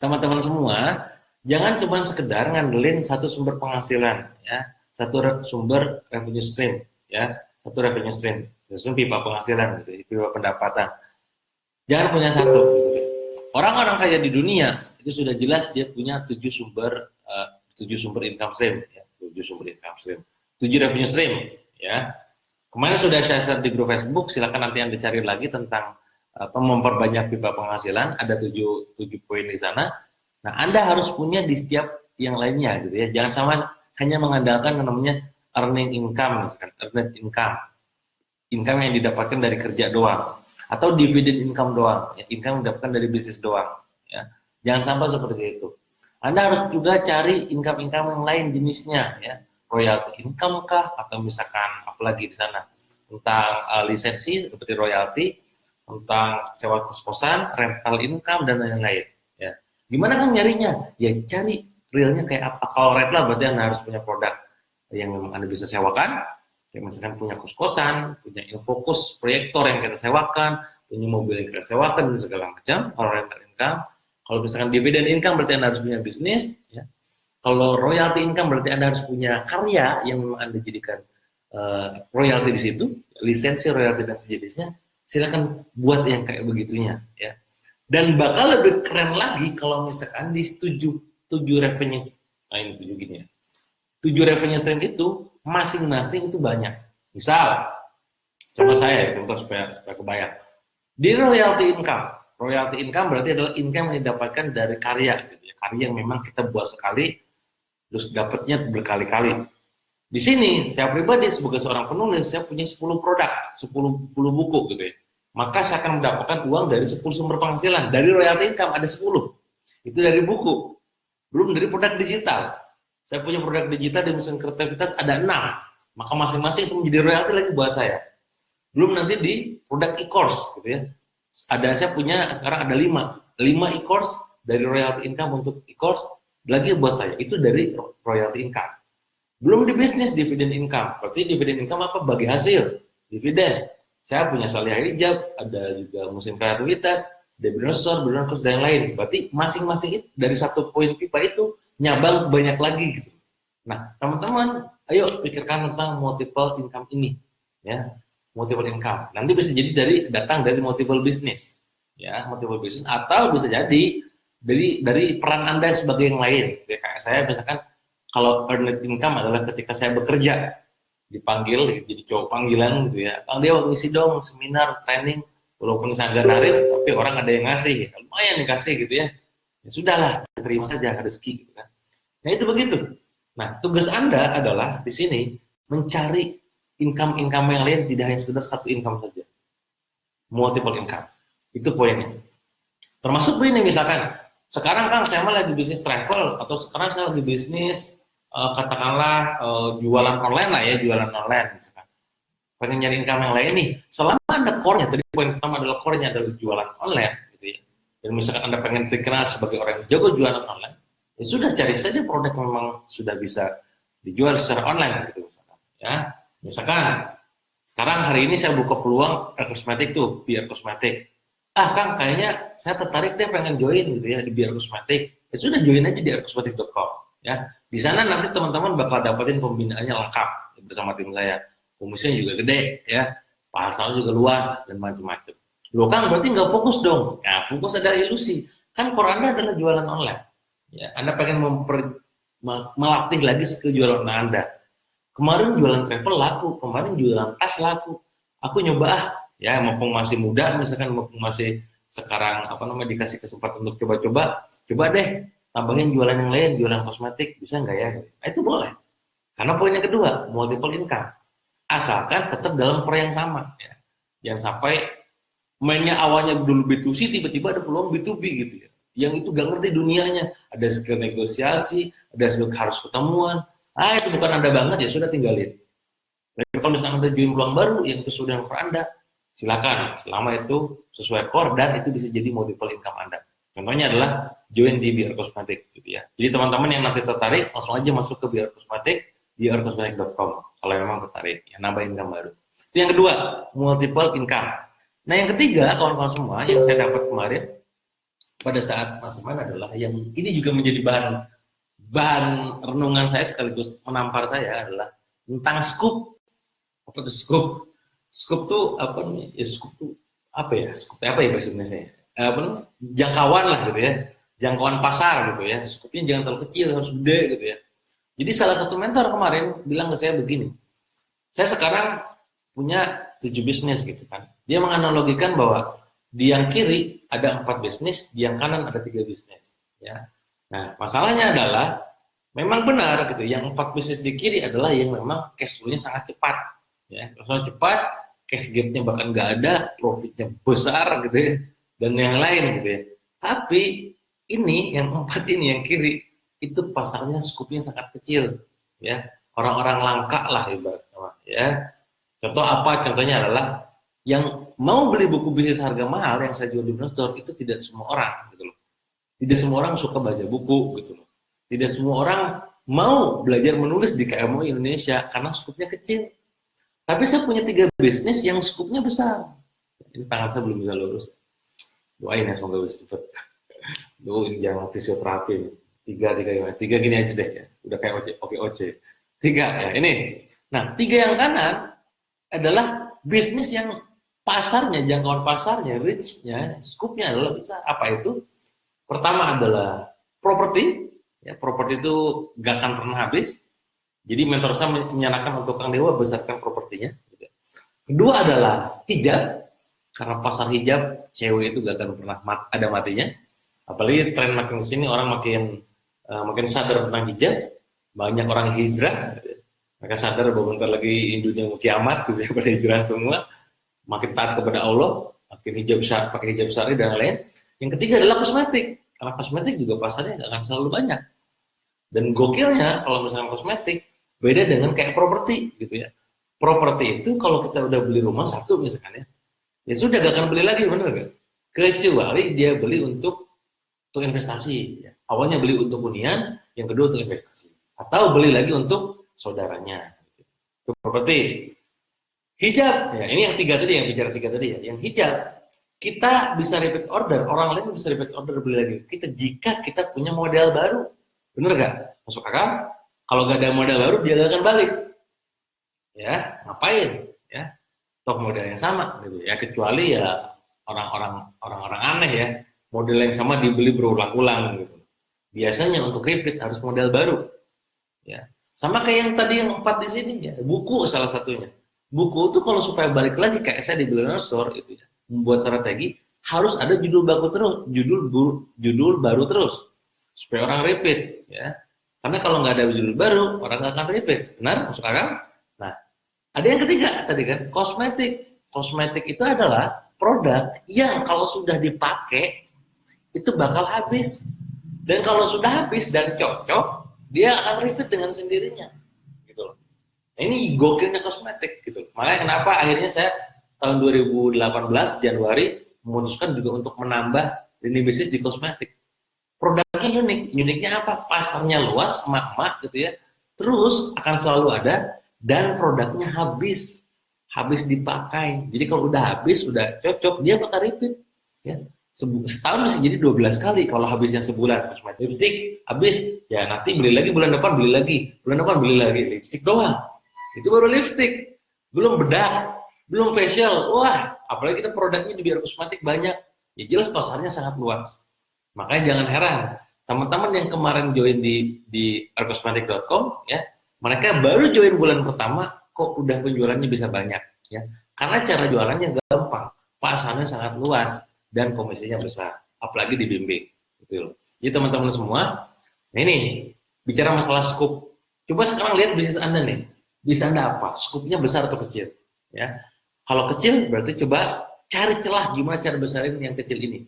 teman-teman semua jangan cuma sekedar ngandelin satu sumber penghasilan ya, satu sumber revenue stream ya, satu revenue stream, pipa penghasilan gitu, pipa pendapatan. Jangan punya satu gitu. Orang-orang kaya di dunia itu sudah jelas dia punya 7 sumber income stream ya, 7 sumber income stream. 7 revenue stream ya. Kemarin sudah saya share di grup Facebook, silakan nanti Anda cari lagi tentang memperbanyak pipa penghasilan, ada 7 poin di sana. Nah, Anda harus punya di setiap yang lainnya gitu ya. Jangan sama hanya mengandalkan namanya earning income misalkan, earned income. Income yang didapatkan dari kerja doang atau dividend income doang, ya, income yang didapatkan dari bisnis doang ya. Jangan sampai seperti itu. Anda harus juga cari income-income yang lain jenisnya ya. Royalty income kah, atau misalkan apalagi di sana tentang lisensi seperti royalty, tentang sewa kos-kosan, rental income dan lain-lain ya. Gimana kan nyarinya? Ya cari realnya kayak apa. Kalau rental berarti Anda harus punya produk yang memang Anda bisa sewakan, kayak misalkan punya kos-kosan, punya infokus proyektor yang kita sewakan, punya mobil yang kita sewakan dan segala macam. Kalau rental income, kalau misalkan dividend income berarti Anda harus punya bisnis ya. Kalau royalty income berarti Anda harus punya karya yang memang Anda jadikan royalty di situ, lisensi, royalty dan sejenisnya. Silakan buat yang kayak begitunya ya. Dan bakal lebih keren lagi kalau misalkan di 7 revenue, ini 7 gini ya. 7 revenue stream itu masing-masing itu banyak. Misal, coba saya contoh supaya kebayang. Di royalty income berarti adalah income yang didapatkan dari karya gitu ya. Karya yang memang kita buat sekali terus dapatnya berkali-kali. Di sini saya pribadi sebagai seorang penulis, saya punya 10 produk, 10 buku gitu ya. Maka saya akan mendapatkan uang dari 10 sumber penghasilan. Dari royalty income ada 10. Itu dari buku. Belum dari produk digital. Saya punya produk digital di Mesin Kreativitas ada 6. Maka masing-masing itu menjadi royalty lagi buat saya. Belum nanti di produk e-course gitu ya. Saya punya sekarang ada 5 e-course dari royalty income untuk e-course lagi buat saya, itu dari royalty income. Belum di bisnis dividend income, berarti dividend income apa? Bagi hasil, dividen. Saya punya Salihah Hijab, ada juga Musim Kreativitas, Debinosaur, Berdonakos, dan lain-lain. Berarti masing-masing itu, dari satu poin pipa itu, nyabang banyak lagi gitu. Nah, teman-teman, ayo pikirkan tentang multiple income ini. Ya, multiple income. Nanti bisa jadi datang dari multiple business. Ya, multiple business, atau bisa jadi dari peran Anda sebagai yang lain. Kayak saya misalkan kalau earned income adalah ketika saya bekerja, dipanggil jadi cowok panggilan gitu ya. Bang Dewa ngisi dong seminar, training, walaupun saya nggak narif, tapi orang ada yang ngasih, ya. Lumayan dikasih gitu ya. Ya sudahlah, terima saja rezeki gitu kan. Nah itu begitu. Nah tugas Anda adalah di sini mencari income yang lain, tidak hanya sekedar satu income saja. Multiple income. Itu poinnya. Termasuk begini misalkan, sekarang Kang saya lagi bisnis travel, atau sekarang saya lagi bisnis katakanlah jualan online lah ya, jualan online misalkan. Pengen nyari income yang lain nih, selama Anda core-nya, tadi poin pertama adalah core-nya adalah jualan online gitu ya. Dan misalkan Anda pengen dikenal sebagai orang yang jago jualan online, ya sudah cari saja produk yang memang sudah bisa dijual secara online gitu misalkan. Ya, misalkan sekarang hari ini saya buka peluang kosmetik tuh, biar kosmetik. Kang, kayaknya saya tertarik deh pengen join gitu ya di Biar Kosmetik. Ya sudah join aja di biarkosmetik.com ya. Di sana nanti teman-teman bakal dapetin pembinaannya lengkap ya, bersama tim saya. Komisinya juga gede ya, pasalnya juga luas dan macam-macam. Loh Kang, berarti nggak fokus dong? Ya, fokus adalah ilusi. Kan core Anda adalah jualan online. Ya, Anda pengen melatih lagi skill jualan Anda. Kemarin jualan travel laku, kemarin jualan tas laku. Aku nyoba ya mumpung masih muda, misalkan mumpung masih sekarang dikasih kesempatan untuk coba deh tambahin jualan yang lain, jualan kosmetik, bisa nggak ya? Nah, itu boleh. Karena poin yang kedua, multiple income. Asalkan tetap dalam core yang sama. Ya. Jangan sampai mainnya awalnya dulu B2C, tiba-tiba ada peluang B2B gitu ya. Yang itu gak ngerti dunianya. Ada skill negosiasi, ada skill harus ketemuan. Itu bukan Anda banget, ya sudah tinggalin. Tapi kalau misalkan Anda join peluang baru, yang itu sudah per Anda, silakan. Selama itu sesuai core dan itu bisa jadi multiple income Anda. Contohnya adalah join di BR Cosmetic gitu ya. Jadi teman-teman yang nanti tertarik, langsung aja masuk ke BR Cosmetic, brcosmetic.com kalau memang tertarik, ya, nambah income baru. Itu yang kedua, multiple income. Nah yang ketiga, kawan-kawan semua, yang saya dapat kemarin pada saat mastermind adalah yang ini juga menjadi bahan renungan saya sekaligus menampar saya adalah tentang scoop. Apa itu scoop? Scoop tuh apa nih? Ya, scoop tuh apa ya? Scoop apa ya bahasa Indonesia? Jangkauan lah gitu ya. Jangkauan pasar gitu ya. Scoopnya jangan terlalu kecil, harus gede gitu ya. Jadi salah satu mentor kemarin bilang ke saya begini, saya sekarang punya 7 bisnis gitu kan. Dia menganalogikan bahwa di yang kiri ada 4 bisnis, di yang kanan ada 3 bisnis. Ya. Nah masalahnya adalah memang benar gitu, yang 4 bisnis di kiri adalah yang memang cash flow-nya sangat cepat. Ya, sangat cepat, cash gap-nya bahkan nggak ada, profitnya besar gitu ya, dan yang lain gitu ya. Tapi ini yang 4 ini yang kiri itu pasarnya skupnya sangat kecil ya, orang-orang langka lah ibaratnya ya. Contoh apa? Contohnya adalah yang mau beli buku bisnis harga mahal yang saya jual di Brandstore itu tidak semua orang gitu loh. Tidak semua orang suka baca buku gitu loh. Tidak semua orang mau belajar menulis di KMU Indonesia karena skupnya kecil. Tapi saya punya 3 bisnis yang skupnya besar. Ini tangan saya belum bisa lurus. Doain ya semoga bisa cepat. Doain jangan fisioterapi. Tiga gini aja deh ya, udah kayak OC. 3 ya ini. Nah 3 yang kanan adalah bisnis yang pasarnya, jangkauan pasarnya, reach-nya, scope-nya adalah besar. Apa itu? Pertama adalah properti. Ya, properti itu gak akan pernah habis. Jadi mentor saya menyarankan untuk Kang Dewa besarkan propertinya. Kedua adalah hijab. Karena pasar hijab cewek itu gak akan pernah ada matinya. Apalagi tren makin kesini orang makin sadar tentang hijab, banyak orang hijrah, mereka sadar bahwa bentar lagi dunia mau kiamat, gitu ya, pada hijrah semua, makin taat kepada Allah, makin pakai hijab syar'i dan lain. Yang ketiga adalah kosmetik, karena kosmetik juga pasarnya nggak akan selalu banyak. Dan gokilnya kalau misalnya kosmetik beda dengan kayak properti, gitu ya. Properti itu kalau kita udah beli rumah satu misalkan ya sudah gak akan beli lagi, bener gak? Kecuali dia beli untuk investasi. Awalnya beli untuk hunian, yang kedua untuk investasi. Atau beli lagi untuk saudaranya. Itu properti. Hijab, ya ini yang 3 tadi, yang bicara 3 tadi ya. Yang hijab, kita bisa repeat order, orang lain bisa repeat order beli lagi. Jika kita punya modal baru. Bener gak? Masuk akal? Kalau gak ada modal baru, dia gak akan balik. Ya, ngapain? Ya, toh modal yang sama gitu ya, kecuali ya orang-orang aneh ya, model yang sama dibeli berulang-ulang gitu. Biasanya untuk repeat harus modal baru. Ya. Sama kayak yang tadi yang 4 di sini ya, buku salah satunya. Buku itu kalau supaya balik lagi kayak saya di Brandstore itu ya, membuat strategi harus ada judul baru terus, judul baru terus supaya orang repeat ya. Karena kalau nggak ada judul baru, orang nggak akan repeat. Benar? Masuk akal? Nah, ada yang ketiga tadi kan, kosmetik. Kosmetik itu adalah produk yang kalau sudah dipakai itu bakal habis. Dan kalau sudah habis dan cocok, dia akan repeat dengan sendirinya. Gitu loh. Nah, ini gokilnya kosmetik gitu. Makanya kenapa akhirnya saya tahun 2018 Januari memutuskan juga untuk menambah lini bisnis di kosmetik. Produknya unik. Uniknya apa? Pasarnya luas, emak-emak gitu ya. Terus akan selalu ada dan produknya habis dipakai. Jadi kalau udah habis, udah cocok, dia bakal repeat. Ya. Setahun bisa jadi 12 kali kalau habisnya sebulan. Kosmetik lipstick habis, ya nanti beli lagi bulan depan beli lagi, bulan depan beli lagi lipstick doang. Itu baru lipstick, belum bedak, belum facial. Wah, apalagi kita produknya di biar kosmetik banyak. Ya jelas pasarnya sangat luas. Makanya jangan heran, teman-teman yang kemarin join di arcosmetic.com ya, mereka baru join bulan pertama kok udah penjualannya bisa banyak ya. Karena cara jualannya gampang, pasarnya sangat luas. dan komisinya besar, apalagi dibimbing. Gitu loh. Jadi teman-teman semua, nah ini bicara masalah scope. Coba sekarang lihat bisnis Anda nih. Bisnis Anda apa? Scope-nya besar atau kecil? Ya. Kalau kecil berarti coba cari celah gimana cara besarin yang kecil ini.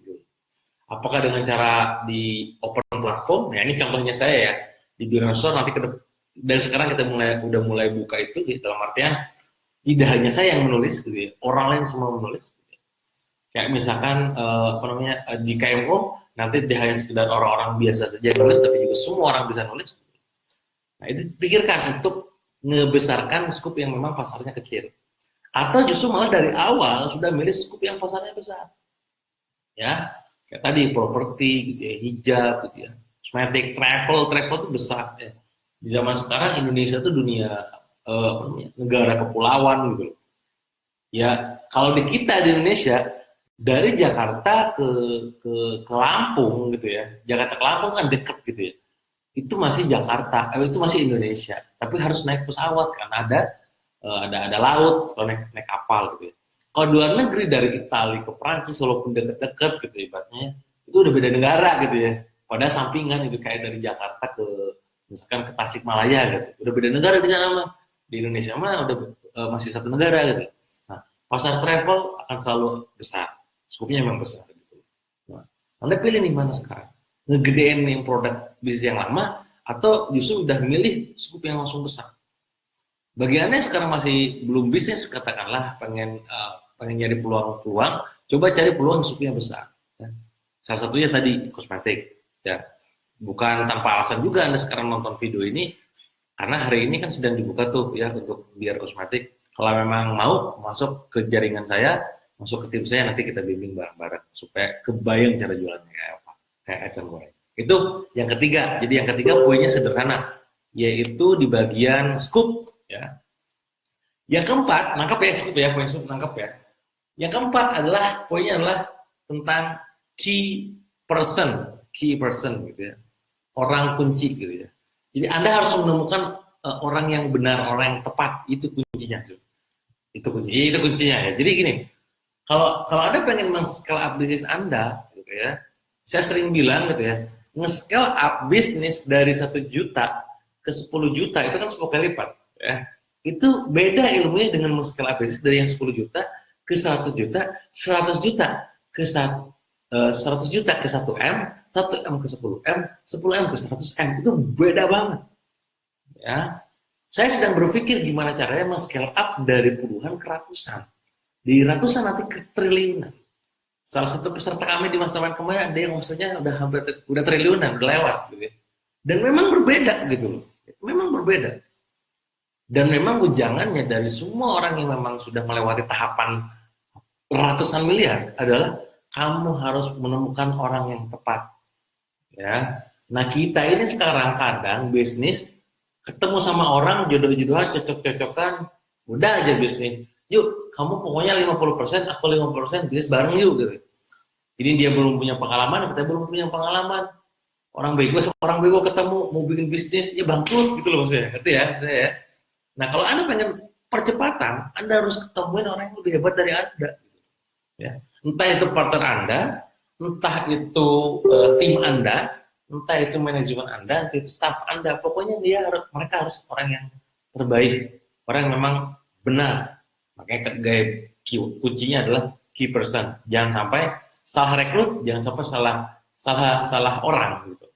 Apakah dengan cara di open platform? Ya ini contohnya saya ya di Bironsor nanti dan sekarang kita udah mulai buka itu dalam artian tidak hanya saya yang menulis, gitu ya, orang lain semua menulis. Gitu ya. Kayak misalkan di KMO nanti dia hanya sekedar orang-orang biasa saja nulis, tapi juga semua orang bisa nulis. Nah itu pikirkan untuk ngebesarkan skup yang memang pasarnya kecil, atau justru malah dari awal sudah milih skup yang pasarnya besar. Ya, kayak tadi properti, gitu ya, hijab, gitu ya, kosmetik, travel itu besar. Ya. Di zaman sekarang Indonesia itu dunia negara kepulauan gitu. Ya kalau di kita di Indonesia dari Jakarta ke Lampung gitu ya, Jakarta ke Lampung kan deket gitu ya. Itu masih Jakarta, itu masih Indonesia. Tapi harus naik pesawat kan ada laut, kalau naik kapal gitu ya. Kalau di luar negeri dari Italia ke Prancis walaupun deket-deket gitu ibaratnya, itu udah beda negara gitu ya. Pada sampingan itu kayak dari Jakarta ke misalkan ke Tasikmalaya gitu, udah beda negara di sana mah. Di Indonesia mah udah masih satu negara gitu. Nah, pasar travel akan selalu besar, skupnya memang besar gitu. Nah, Anda pilih nih mana sekarang, ngegedein yang produk bisnis yang lama atau justru udah milih skup yang langsung besar. Bagi Anda sekarang masih belum bisnis, katakanlah pengen nyari peluang-peluang, coba cari peluang skupnya besar. Ya. Salah satunya tadi kosmetik. Ya. Bukan tanpa alasan juga Anda sekarang nonton video ini, karena hari ini kan sedang dibuka tuh ya untuk biar kosmetik. Kalau memang mau masuk ke jaringan saya, masuk ke tim saya, nanti kita bimbing bareng-bareng supaya kebayang cara jualannya kayak apa, kayak eceng goreng. Itu yang ketiga. Jadi yang ketiga poinnya sederhana, yaitu di bagian scoop. Ya. Yang keempat, nangkep ya scoop ya, poin scoop nangkep ya. Yang keempat poinnya adalah tentang key person gitu ya, orang kunci gitu ya. Jadi Anda harus menemukan orang yang benar, orang yang tepat, itu kuncinya. Itu kuncinya ya. Jadi gini, kalau Anda pengen men-scale up bisnis Anda, gitu ya, saya sering bilang gitu ya, nge-scale up bisnis dari 1 juta ke 10 juta itu kan 10 kali lipat. Ya. Itu beda ilmunya dengan men-scale up bisnis dari yang 10 juta ke 100 juta, 100 juta ke 100 juta ke 1M, 1M ke 10M, 10M ke 100M, itu beda banget. Ya, saya sedang berpikir gimana caranya men-scale up dari puluhan ke ratusan, di ratusan nanti ke triliunan. Salah satu peserta kami di mastermind kemarin ada yang omsetnya udah triliunan, udah lewat, gitu ya. Dan memang berbeda gitu loh, memang berbeda. Dan memang ujangannya dari semua orang yang memang sudah melewati tahapan ratusan miliar adalah kamu harus menemukan orang yang tepat. Ya. Nah kita ini sekarang kadang bisnis ketemu sama orang jodoh-jodohan, cocok-cocokan, udah aja bisnis. Yuk, kamu pokoknya 50%, aku 50%, bisnis bareng yuk gitu. Ini dia belum punya pengalaman, kita belum punya pengalaman. Orang bego ketemu mau bikin bisnis, ya bangkrut gitu loh maksudnya. Ngerti ya, saya ya. Nah, kalau Anda pengen percepatan, Anda harus ketemuin orang yang lebih hebat dari Anda. Ya. Entah itu partner Anda, entah itu tim Anda, entah itu manajemen Anda, entah itu staff Anda, pokoknya mereka harus orang yang terbaik, orang yang memang benar. Makanya gaya kuncinya adalah key person. Jangan sampai salah rekrut, jangan sampai salah orang gitu.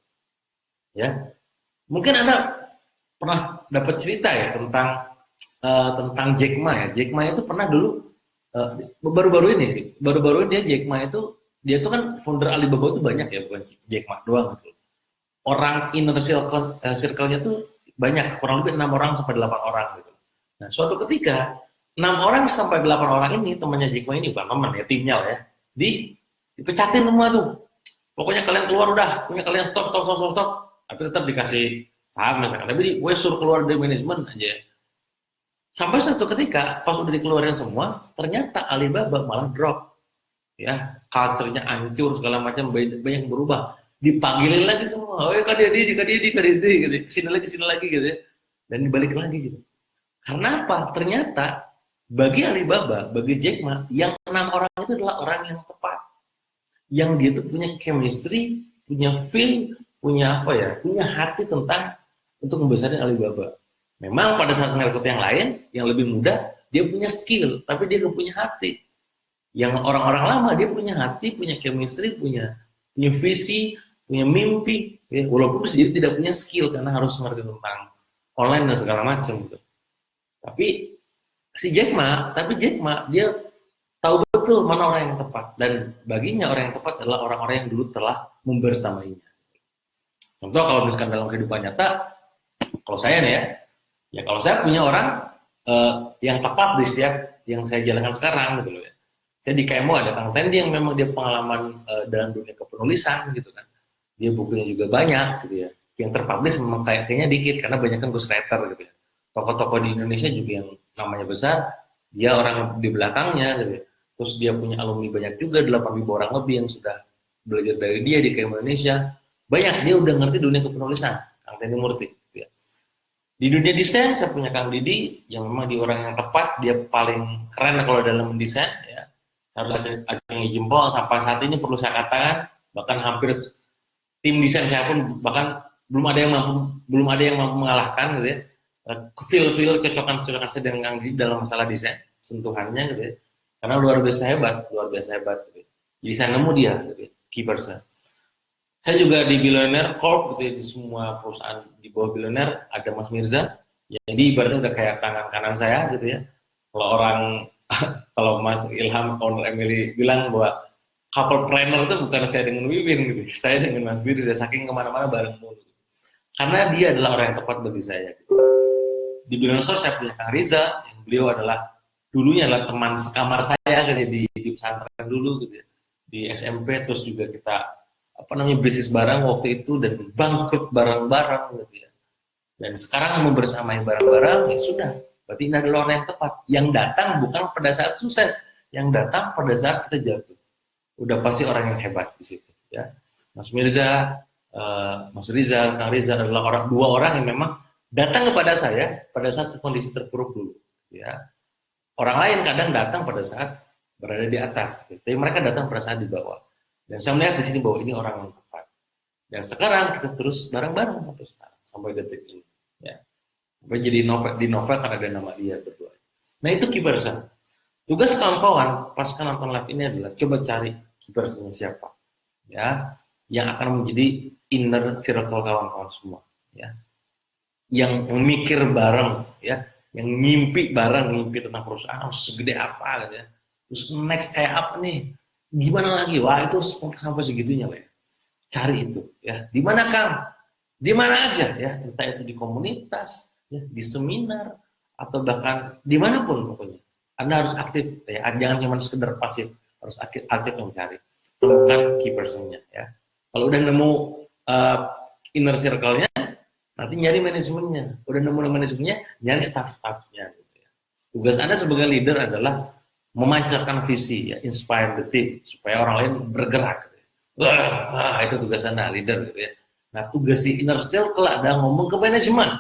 Ya. Mungkin Anda pernah dapat cerita ya tentang Jack Ma ya. Jack Ma itu pernah dulu baru-baru ini Jack Ma itu dia tuh kan founder Alibaba itu banyak ya, bukan Jack Ma doang gitu. Orang inner circle-nya tuh banyak, kurang lebih 6 orang sampai 8 orang gitu. Nah, suatu ketika 6 orang sampai 8 orang ini temannya Jack Ma ini, bukan teman ya, timnya lah ya, dipecatin semua tuh. Pokoknya kalian keluar udah, pokoknya kalian stop. Tapi tetap dikasih saham misalkan, tapi gue suruh keluar dari manajemen aja. Sampai suatu ketika pas udah dikeluarin semua, ternyata Alibaba malah drop. Ya, culture-nya hancur segala macam, banyak berubah. Dipanggilin lagi semua, oh Kak Dedi gitu. Kesini lagi gitu ya. Dan dibalik lagi gitu. Karena apa? Ternyata bagi Alibaba, bagi Jack Ma, yang 6 orang itu adalah orang yang tepat. yang dia tuh punya chemistry, punya feel, punya apa ya, punya hati tentang untuk membesarin Alibaba. Memang pada saat merekrut yang lain, yang lebih muda, dia punya skill, tapi dia nggak punya hati. Yang orang-orang lama dia punya hati, punya chemistry, punya visi, punya mimpi, ya, walaupun bisa jadi tidak punya skill karena harus mengerti tentang online dan segala macam gitu. Tapi Jack Ma dia tahu betul mana orang yang tepat, dan baginya orang yang tepat adalah orang-orang yang dulu telah membersamainya. Contoh kalau misalkan dalam kehidupan nyata, kalau saya nih ya kalau saya punya orang yang tepat di setiap yang saya jalankan sekarang gitu loh ya. Saya di KMO ada Kang Tendi yang memang dia pengalaman dalam dunia kepenulisan gitu kan. Dia bukunya juga banyak gitu ya. Yang terpublish memang kayaknya dikit karena banyak kan ghostwriter gitu ya. Tokoh-tokoh di Indonesia juga yang namanya besar, dia orang di belakangnya gitu ya. Terus dia punya alumni banyak juga, 8.000 orang lebih yang sudah belajar dari dia di KMO Indonesia. Banyak, dia udah ngerti dunia kepenulisan, Kang Tendi Murti gitu ya. Di dunia desain saya punya Kang Didi yang memang di orang yang tepat, dia paling keren kalau dalam mendesain ya. Harus acungi jempol. Sampai saat ini perlu saya katakan, bahkan hampir tim desain saya pun bahkan belum ada yang mampu mengalahkan gitu ya. Feel cocokan saya dengan Kang Didi dalam masalah desain, sentuhannya gitu ya. Karena luar biasa hebat gitu ya. Jadi saya nemu dia gitu ya, key person. Saya juga di Billionaire Corp gitu ya, di semua perusahaan di bawah Billionaire ada Mas Mirza. Jadi ibaratnya udah kayak tangan kanan saya gitu ya. Kalau Mas Ilham, owner Emily bilang bahwa couple planner itu bukan saya dengan Wiwin gitu, saya dengan Mas Mirza, saking kemana-mana bareng mulu. Karena dia adalah orang yang tepat bagi saya. Gitu. Di Billionaire saya punya Kang Riza, yang beliau dulunya adalah teman sekamar saya gitu, di pesantren dulu gitu ya. Di SMP, terus juga kita bisnis bareng waktu itu dan bangkrut bareng-bareng gitu ya. Dan sekarang membersamai bareng-bareng, ya sudah. Berarti ini adalah orang yang tepat. Yang datang bukan pada saat sukses, yang datang pada saat kita jatuh. Udah pasti orang yang hebat di situ ya. Mas Mirza, Mas Rizal, Kang Rizal adalah dua orang yang memang datang kepada saya pada saat kondisi terpuruk dulu ya. Orang lain kadang datang pada saat berada di atas gitu. Tapi mereka datang pada saat di bawah. Dan saya melihat di sini bahwa ini orang yang tepat. Dan sekarang kita terus bareng-bareng sampai sekarang, sampai detik ini ya. Sampai jadi di novel kan ada nama dia berdua. Nah itu key person. Tugas kawan-kawan pas nonton live ini adalah coba cari key personnya siapa ya, yang akan menjadi inner circle kawan-kawan semua ya, yang memikir bareng ya, yang ngimpi bareng, ngimpi tentang perusahaan segede apa gitu ya, terus next kayak apa nih, gimana lagi, wah itu sampai segitunya lah ya. Cari itu ya, di mana Kang, di mana aja ya, entah itu di komunitas ya, di seminar atau bahkan dimanapun pokoknya. Anda harus aktif, ya. Jangan cuma sekedar pasif, harus aktif mencari. Temukan key person-nya, ya. Kalau udah nemu inner circle-nya, nanti nyari manajemennya. Udah nemu manajemennya, nyari staff-staffnya. Gitu ya. Tugas Anda sebagai leader adalah memancarkan visi, ya, inspire the team, supaya orang lain bergerak. Gitu ya. Wah, itu tugas Anda, leader. Gitu ya. Nah, tugas si inner circle ada ngomong ke manajemen.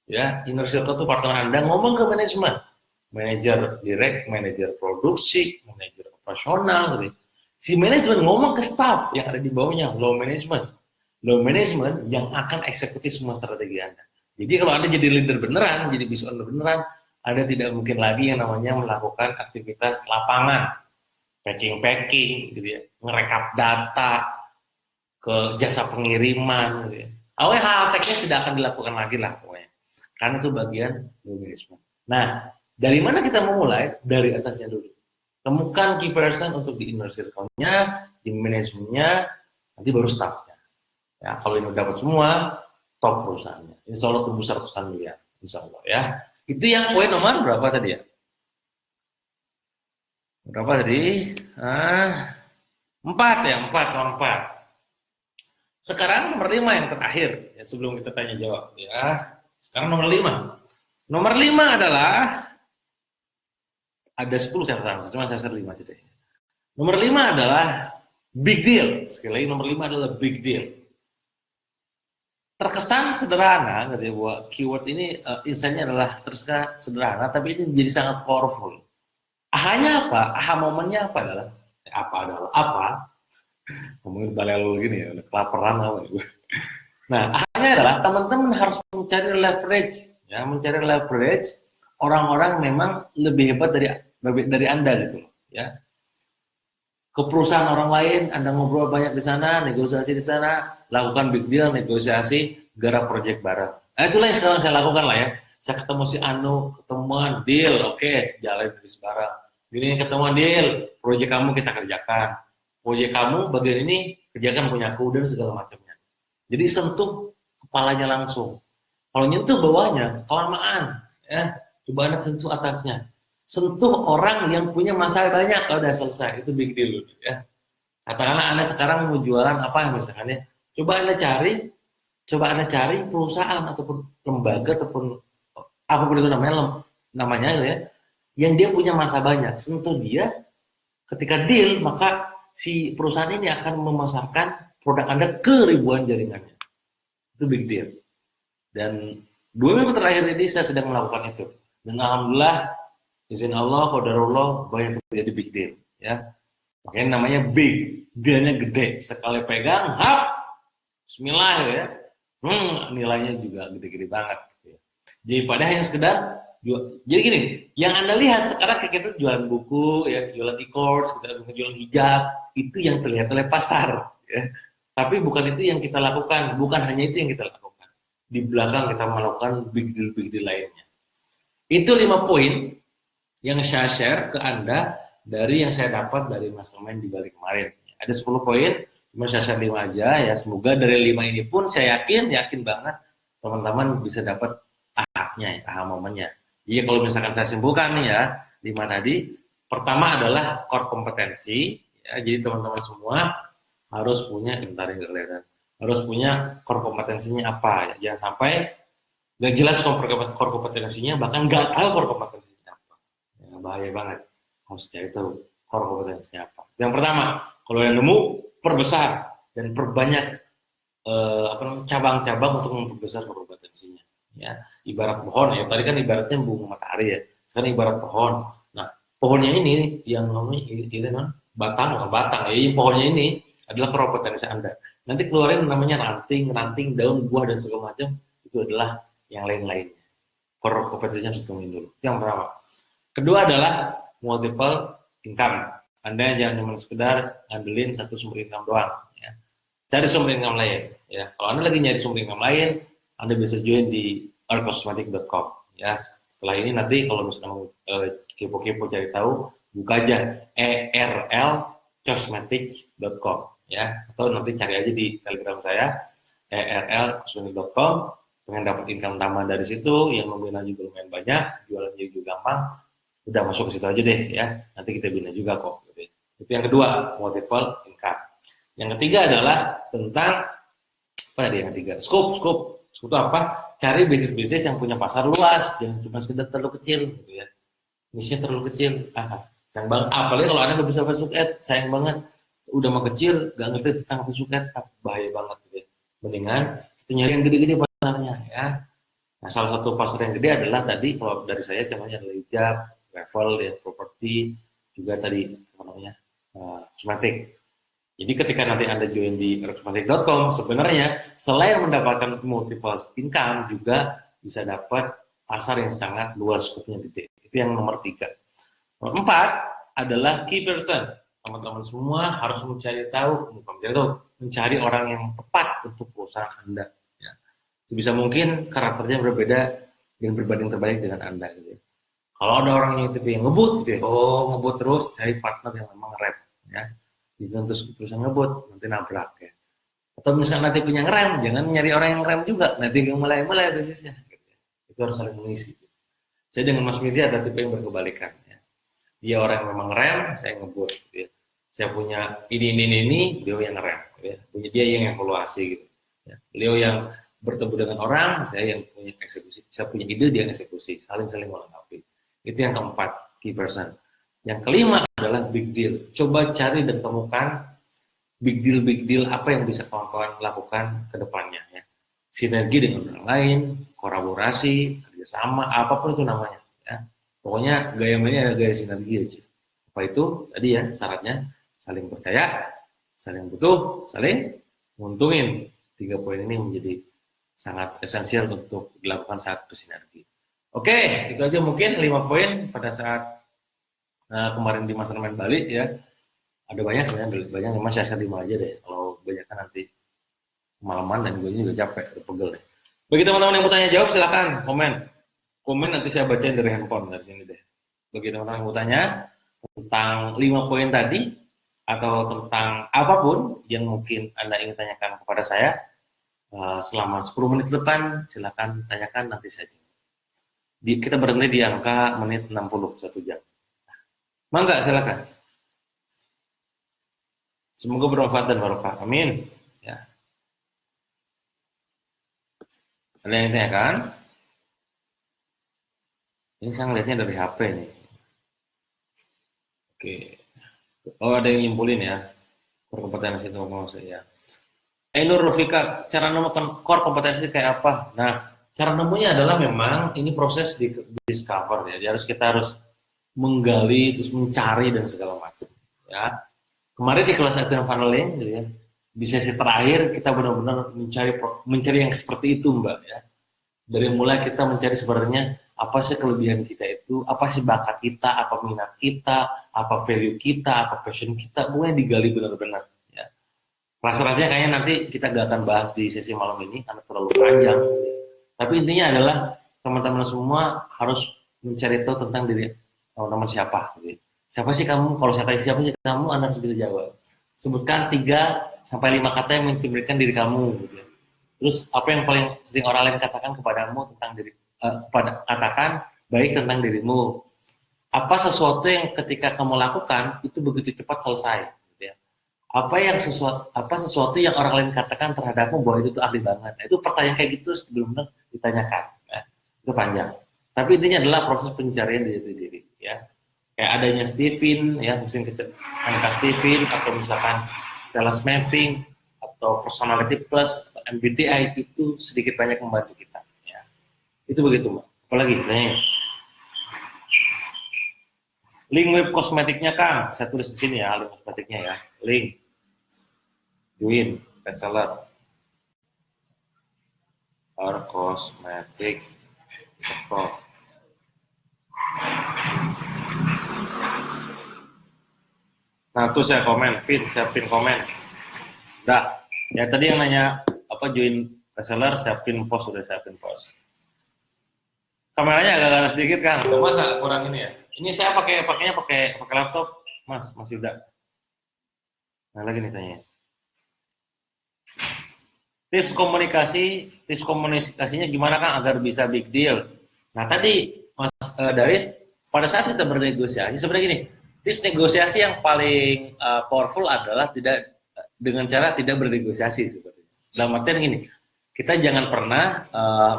Ya, inner circle itu partner Anda ngomong ke manajemen. Manajer direct, manajer produksi, manajer operasional gitu. Si manajemen ngomong ke staff yang ada di bawahnya, low management yang akan eksekusi semua strategi Anda. Jadi kalau Anda jadi leader beneran, jadi business owner beneran, Anda tidak mungkin lagi yang namanya melakukan aktivitas lapangan, packing gitu ya, ngerekap data ke jasa pengiriman gitu ya. Awalnya hal teknis tidak akan dilakukan lagi lah pokoknya. Karena itu bagian low management. Nah, dari mana kita memulai? Dari atasnya dulu. Temukan key person untuk di inner circle-nya, di manajemennya, nanti baru staff-nya. Ya, kalau ini udah dapat semua, top perusahaannya. Insya Allah tumbuh 100-an miliar. Insya Allah ya. Itu yang poin nomor berapa tadi ya? Berapa tadi? 4 ya, 4. Sekarang nomor 5 yang terakhir. Ya, sebelum kita tanya jawab. Ya. Sekarang nomor 5. Nomor 5 adalah ada 10 catatan, cuma saya 5 aja deh. Nomor 5 adalah big deal. Sekali lagi nomor 5 adalah big deal. Terkesan sederhana, gitu ya, bahwa keyword ini insight-nya adalah terkesan sederhana, tapi ini jadi sangat powerful. Aha-nya apa? Aha momennya apa adalah? ngomongin balelo gini ya, udah kelaparan apa nih. Nah, akhirnya adalah teman-teman harus mencari leverage orang-orang memang lebih hebat dari Anda gitu loh, ya. Ke perusahaan orang lain, Anda ngobrol banyak di sana, negosiasi di sana, lakukan big deal, negosiasi, garap project bareng. Nah, itulah yang sekarang saya lakukan lah ya. Saya ketemu si Anu, ketemuan, deal, oke, jalan bisnis bareng. Ini ketemuan deal, project kamu kita kerjakan. Project kamu bagian ini kerjakan punya aku dan segala macamnya. Jadi sentuh kepalanya langsung. Kalau nyentuh bawahnya, kelamaan. Ya, coba Anda sentuh atasnya. Sentuh orang yang punya masalah banyak, udah selesai. Itu big deal. Ya. Katakanlah Anda sekarang mau jualan apa misalkan ya. Coba Anda cari perusahaan ataupun lembaga ataupun apapun itu namanya ya, yang dia punya masa banyak. Sentuh dia, ketika deal, maka si perusahaan ini akan memasarkan produk Anda ke ribuan jaringannya. Itu big deal. Dan 2 minggu terakhir ini saya sedang melakukan itu. Dan alhamdulillah, izin Allah, qadarullah, banyak terjadi big deal. Ya. Makanya namanya big, dealnya gede. Sekali pegang, hap, bismillah ya. Nilainya juga gede-gede banget. Gitu ya. Jadi pada hanya sekedar, jadi gini, yang Anda lihat sekarang kayak kita jualan buku, ya, jualan e-course, kita jualan hijab, itu yang terlihat oleh pasar. Ya. Tapi bukan itu yang kita lakukan, bukan hanya itu yang kita lakukan. Di belakang kita melakukan big deal lainnya. Itu 5 poin yang saya share ke Anda dari yang saya dapat dari mastermind di Bali kemarin. Ada 10 poin, cuma saya share 5 aja ya. Semoga dari 5 ini pun saya yakin banget teman-teman bisa dapat aha momennya. Jadi kalau misalkan saya simpulkan nih ya, 5 tadi, pertama adalah core kompetensi. Ya, jadi teman-teman semua harus punya, harus punya core kompetensinya apa ya. Jangan sampai nggak jelas core kompetensinya, bahkan nggak tahu core kompetensinya apa. Ya, bahaya banget. Harus cari tahu core kompetensinya apa. Yang pertama, kalau yang nemu, perbesar dan perbanyak cabang-cabang untuk memperbesar core kompetensinya. Ya, ibarat pohon ya. Tadi kan ibaratnya bunga matahari ya. Sekarang ibarat pohon. Nah, pohonnya ini yang namanya ini batang, bukan batang ya. Pohonnya ini adalah core kompetensi Anda. Nanti keluarin namanya ranting, daun, buah dan segala macam, itu adalah yang lain-lainnya. Core kompetensinya harus temuin dulu. Itu yang pertama. Kedua adalah multiple income. Anda jangan cuma sekedar ngandelin satu sumber income doang. Ya. Cari sumber income lain. Ya. Kalau Anda lagi nyari sumber income lain, Anda bisa join di earthcosmetic.com. Ya. Setelah ini nanti kalau misalnya mau kepo-kepo cari tahu, buka aja erlcosmetics.com. Ya. Atau nanti cari aja di Telegram saya erlcosmetics.com. Pengen dapat income tambahan dari situ, yang membina juga lumayan banyak, jualannya juga gampang, udah masuk ke situ aja deh ya, nanti kita bina juga kok. Gitu. Itu yang kedua, multiple income. Yang ketiga adalah tentang apa tadi yang ketiga? Scope itu apa? Cari bisnis-bisnis yang punya pasar luas, jangan cuma sekedar terlalu kecil, gitu ya. Niche-nya terlalu kecil, sayang banget. Apalagi kalau Anda nggak bisa masuk sayang banget. Udah mau kecil, nggak ngerti tentang masuk bahaya banget. Gitu ya. Mendingan kita nyari yang gede-gede pasarnya ya. Nah, salah satu pasar yang gede adalah tadi kalau dari saya contohnya adalah hijab, travel, ya, properti, juga tadi apa namanya cosmetic. Jadi ketika nanti Anda join di cosmetic.com, sebenarnya selain mendapatkan multiple income juga bisa dapat pasar yang sangat luas, skopnya gede. Itu yang nomor 3. Nomor 4 adalah key person. Teman-teman semua harus mencari orang yang tepat untuk perusahaan Anda. Ya. Sebisa mungkin karakternya berbeda dan berbanding terbalik dengan Anda. Gitu. Kalau ada orang yang tipe yang ngebut, gitu ya, ngebut terus, cari partner yang memang rap. Ya. Jadi terusan ngebut, nanti nabrak ya. Atau misalkan nanti punya ngerem, jangan nyari orang yang ngerem juga, nanti mulai bisnisnya. Gitu. Itu harus saling mengisi. Saya dengan Mas Mirza ada tipe yang berkebalikan. Ya. Dia orang yang memang ngerem, saya ngebut. Gitu ya. Saya punya ini, beliau yang ngerem. Gitu ya. Punya dia yang evaluasi gitu. Ya. Beliau yang bertemu dengan orang, saya yang punya eksekusi. Saya punya ide, dia yang eksekusi. Saling melengkapi. Itu yang keempat, key person. Yang kelima adalah big deal. Coba cari dan temukan big deal apa yang bisa kawan-kawan lakukan ke depannya. Ya. Sinergi dengan orang lain, kolaborasi, kerjasama, apapun itu namanya. Ya. Pokoknya gaya mainnya ada gaya sinergi aja. Apa itu? Tadi ya syaratnya saling percaya, saling butuh, saling nguntungin. 3 poin ini menjadi sangat esensial untuk dilakukan saat bersinergi. Oke, itu aja mungkin 5 poin pada saat kemarin di Mastermind Bali ya. Ada banyak sebenarnya, banyak, cuma saya share 5 aja deh. Kalau banyak kan nanti kemalaman dan gue juga capek, pegel deh. Bagi teman-teman yang mau tanya jawab silakan komen nanti saya bacain dari handphone dari sini deh. Bagi teman-teman yang mau tanya tentang 5 poin tadi atau tentang apapun yang mungkin Anda ingin tanyakan kepada saya selama 10 menit depan, silakan tanyakan nanti saja. Kita berhenti di angka menit 60, 1 jam. Mangga silakan. Semoga bermanfaat dan barokah. Amin. Ya. Ada yang tanyakan? Ini saya ngeliatnya dari HP nih. Oke. Oh, ada yang nyimpulin ya. Core kompetensi itu maksud ya. Nur Rufika, cara nemukan core kompetensi kayak apa? Nah, cara nemunya adalah memang ini proses di discover ya. Jadi kita harus menggali, terus mencari dan segala macam. Ya. Kemarin di kelas Extreme Funneling, gitu ya, di sesi terakhir kita benar-benar mencari yang seperti itu, Mbak. Ya. Dari mulai kita mencari sebenarnya apa sih kelebihan kita itu, apa sih bakat kita, apa minat kita, apa value kita, apa passion kita, pokoknya digali benar-benar. Ya. Rasa-rasanya kayaknya nanti kita gak akan bahas di sesi malam ini karena terlalu panjang. Tapi intinya adalah teman-teman semua harus mencari tahu tentang diri teman-teman siapa. Gitu. Siapa sih kamu? Kalau saya tanya siapa sih kamu, Anda harus bisa jawab. Sebutkan 3-5 kata yang mencerminkan diri kamu. Gitu. Terus apa yang paling sering orang lain katakan kepadamu tentang diri, katakan baik tentang dirimu. Apa sesuatu yang ketika kamu lakukan itu begitu cepat selesai. Gitu ya. Apa sesuatu yang orang lain katakan terhadapmu bahwa itu tuh ahli banget. Nah, itu pertanyaan kayak gitu sebelumnya ditanyakan. Ya. Itu panjang. Tapi intinya adalah proses pencarian diri sendiri. Ya. Kayak adanya Stephen, ya mungkin kita angka Stephen atau misalkan Dallas Mapping atau Personality Plus, atau MBTI itu sedikit banyak membantu kita. Ya. Itu begitu, Mbak. Apalagi? Nih. Link web kosmetiknya, Kang. Saya tulis di sini ya, link kosmetiknya ya. Link. Join, bestseller. Or kosmetik. Sektor. Nah, tuh saya pin komen. Udah, ya tadi yang nanya apa join reseller, saya pin post. Kameranya agak sedikit kan, masa kurang ini ya? Ini saya pakainya pakai laptop, Mas Yuda. Nah, lagi nih tanya. Tips komunikasinya gimana Kang agar bisa big deal? Nah, tadi Mas Daris, pada saat kita bernegosiasi, sebenarnya gini, tips negosiasi yang paling powerful adalah dengan cara tidak bernegosiasi sebenarnya. Dalam artian gini, kita jangan pernah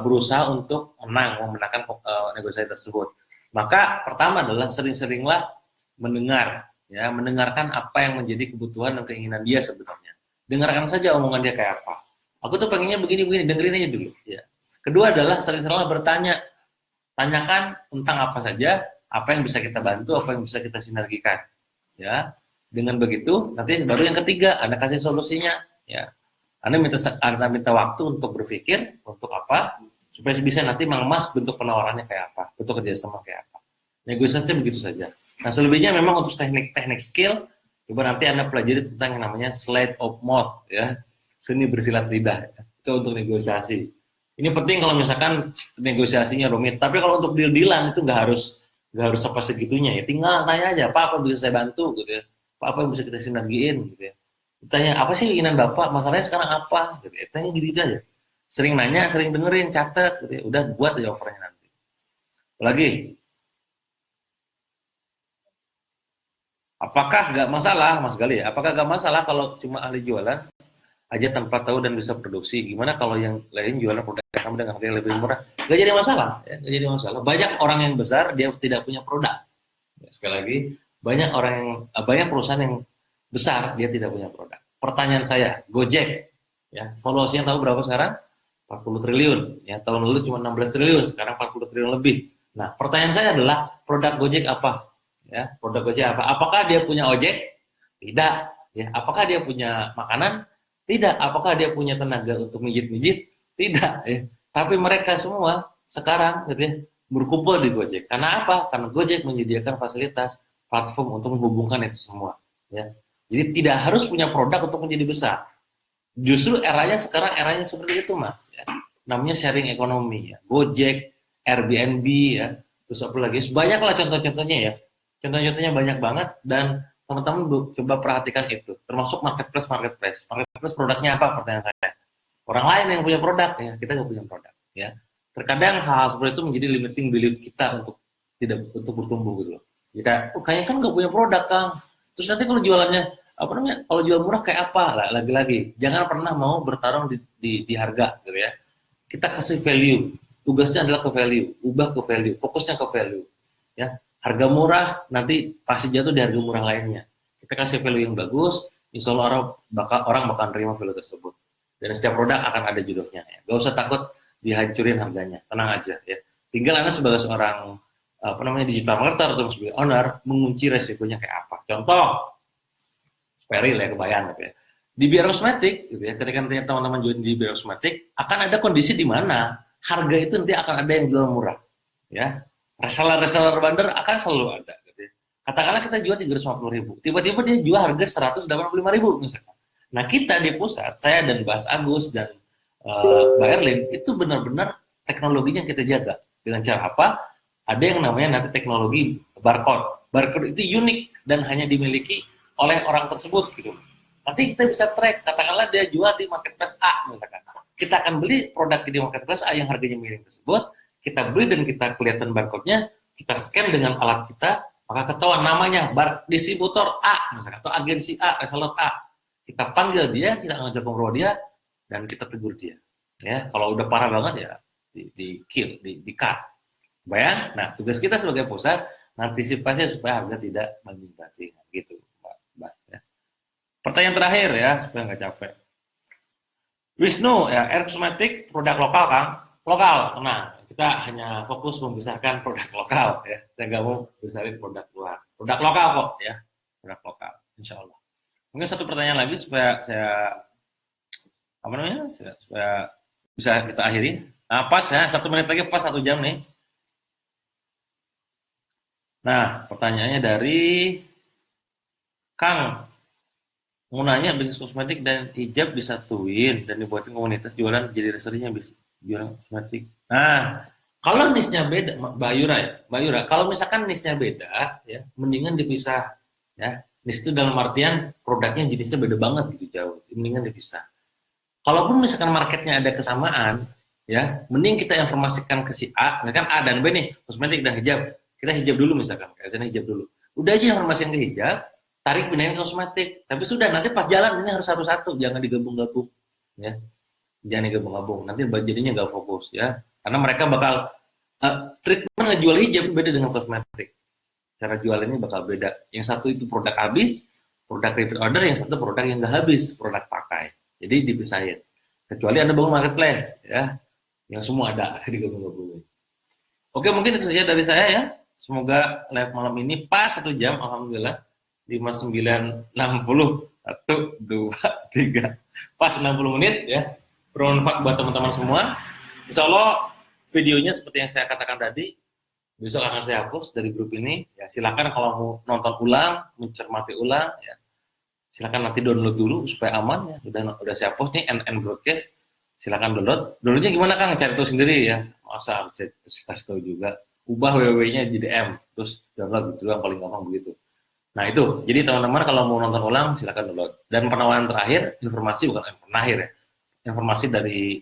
berusaha untuk memenangkan negosiasi tersebut. Maka pertama adalah sering-seringlah mendengarkan apa yang menjadi kebutuhan dan keinginan dia sebenarnya. Dengarkan saja omongan dia kayak apa. Aku tuh pengennya begini, dengerin aja dulu. Ya. Kedua adalah sering-seringlah bertanya, tanyakan tentang apa saja, apa yang bisa kita bantu, apa yang bisa kita sinergikan. Ya, dengan begitu nanti baru yang ketiga, Anda kasih solusinya. Ya, Anda minta waktu untuk berpikir untuk apa, supaya bisa nanti mengemas bentuk penawarannya kayak apa, bentuk kerjasama kayak apa. Negosiasi begitu saja. Nah, selebihnya memang untuk teknik skill, coba nanti Anda pelajari tentang yang namanya sleight of mouth, ya, seni bersilat lidah. Ya. Itu untuk negosiasi. Ini penting kalau misalkan negosiasinya rumit. Tapi kalau untuk deal-dealan itu nggak harus apa segitunya ya. Tinggal tanya aja, Pak, apa bisa saya bantu gitu ya. Pak, apa yang bisa kita sinergiin gitu ya. Tanya, apa sih keinginan Bapak? Masalahnya sekarang apa? Gitu ya. Tanya gitu aja. Sering nanya, sering dengerin, catat gitu ya. Udah buat aja offernya nanti. Lagi. Apakah nggak masalah, Mas Gali? Apakah nggak masalah kalau cuma ahli jualan aja tanpa tahu dan bisa produksi? Gimana kalau yang lain jualan produk sama dengan harga yang lebih murah? Nggak jadi masalah, ya, nggak jadi masalah. Banyak orang yang besar dia tidak punya produk. Ya, sekali lagi, banyak perusahaan yang besar dia tidak punya produk. Pertanyaan saya, Gojek, ya, valuasinya tahu berapa sekarang? 40 triliun. Ya, tahun lalu cuma 16 triliun, sekarang 40 triliun lebih. Nah, pertanyaan saya adalah produk Gojek apa? Ya, produk Gojek apa? Apakah dia punya ojek? Tidak. Ya, apakah dia punya makanan? Tidak. Apakah dia punya tenaga untuk mijit-mijit? Tidak. Ya. Tapi mereka semua sekarang gitu ya, berkumpul di Gojek. Karena apa? Karena Gojek menyediakan fasilitas platform untuk menghubungkan itu semua. Ya. Jadi tidak harus punya produk untuk menjadi besar. Justru eranya sekarang eranya seperti itu, Mas. Ya. Namanya sharing ekonomi. Ya. Gojek, Airbnb, ya. Terus apa lagi? Banyaklah contoh-contohnya ya. Contoh-contohnya banyak banget dan teman-teman coba perhatikan itu. Termasuk marketplace. Marketplace produknya apa? Pertanyaan saya. Orang lain yang punya produk, ya kita nggak punya produk. Ya. Terkadang hal seperti itu menjadi limiting belief kita untuk bertumbuh gitu loh. Jika kayaknya kan nggak punya produk, Kang. Terus nanti kalau jualannya apa namanya? Kalau jual murah kayak apa? Lah, lagi-lagi jangan pernah mau bertarung di harga gitu ya. Kita kasih value. Tugasnya adalah ke value, ubah ke value, fokusnya ke value. Ya, harga murah nanti pasti jatuh di harga murah lainnya. Kita kasih value yang bagus, insya Allah orang bakal terima value tersebut. Dan setiap produk akan ada jodohnya. Ya. Gak usah takut dihancurin harganya, tenang aja ya. Tinggal Anda sebagai seorang digital marketer atau sebagai owner mengunci resikonya kayak apa. Contoh, supaya real ya, kebayang gitu ya. Di Biosmatic gitu ya, ketika nanti teman-teman join di Biosmatic, akan ada kondisi di mana harga itu nanti akan ada yang jual murah. Ya, reseller bandar akan selalu ada. Gitu ya. Katakanlah kita jual 350.000, tiba-tiba dia jual harga 185.000 misalkan. Nah kita di pusat, saya dan Bas Agus dan Mbak Erlin, itu benar-benar teknologinya kita jaga. Dengan cara apa? Ada yang namanya nanti teknologi barcode. Barcode itu unik dan hanya dimiliki oleh orang tersebut gitu. Nanti kita bisa track, katakanlah dia jual di marketplace A misalkan. Kita akan beli produk di marketplace A yang harganya miring tersebut, kita beli dan kita kelihatan barcode-nya, kita scan dengan alat kita, maka ketahuan namanya distributor A misalkan, atau agensi A, reseller A. Kita panggil dia, kita ngajak ngobrol dia, dan kita tegur dia. Ya, kalau udah parah banget ya di kill, di cut. Bayang? Nah, tugas kita sebagai pusat antisipasi supaya harga tidak meningkat gitu, Mbak. Ya. Pertanyaan terakhir ya, supaya nggak capek. Wisnu, ya, Aircosmetic produk lokal, Kang. Lokal. Nah, kita hanya fokus memisahkan produk lokal ya. Saya nggak mau besarin produk luar. Produk lokal kok ya. Produk lokal, insya Allah. Mungkin satu pertanyaan lagi supaya saya supaya bisa kita akhiri. Nah, pas ya, 1 menit lagi pas 1 jam nih. Nah, pertanyaannya dari Kang. Mau nanya bisnis kosmetik dan hijab disatuin dan dibuatin komunitas jualan jadi resellernya bisa jualan kosmetik. Nah, kalau nisnya beda, Mbak Yura ya, Mbak Yura, kalau misalkan nisnya beda, ya, mendingan dipisah, ya. Nis itu dalam artian produknya jenisnya beda banget gitu jauh, mendingan dipisah. Kalaupun misalkan marketnya ada kesamaan, ya, mending kita informasikan ke si A, misalkan A dan B nih, kosmetik dan hijab. Kita hijab dulu misalkan, kayak sana hijab dulu. Udah aja informasikan ke hijab, tarik pindahin ke kosmetik. Tapi sudah nanti pas jalan ini harus satu-satu, jangan digabung-gabung, ya. Jangan digabung-gabung, nanti jadinya nggak fokus, ya. Karena mereka bakal treatment ngejual hijab beda dengan kosmetik. Cara jualannya bakal beda. Yang satu itu produk habis, produk repeat order, yang satu produk yang nggak habis, produk pakai. Jadi dipisahin. Kecuali Anda bangun marketplace, ya, yang semua ada digabung-gabungin. Oke, mungkin itu saja dari saya ya. Semoga live malam ini pas 1 jam, alhamdulillah. 5960 1 2 3 pas 60 menit ya, bermanfaat buat teman-teman semua. Insya Allah videonya seperti yang saya katakan tadi besok akan saya hapus dari grup ini ya. Silakan kalau mau nonton ulang, mencermati ulang ya, silakan nanti download dulu supaya aman ya. Udah saya hapus nih NN broadcast, silakan downloadnya gimana Kang, cari tahu sendiri ya, masa harus saya kasih tahu juga. Ubah www-nya jadi M terus download, itu yang paling gampang begitu. Nah itu, jadi teman-teman kalau mau nonton ulang silakan download. Dan penawaran terakhir, informasi bukan terakhir ya, informasi dari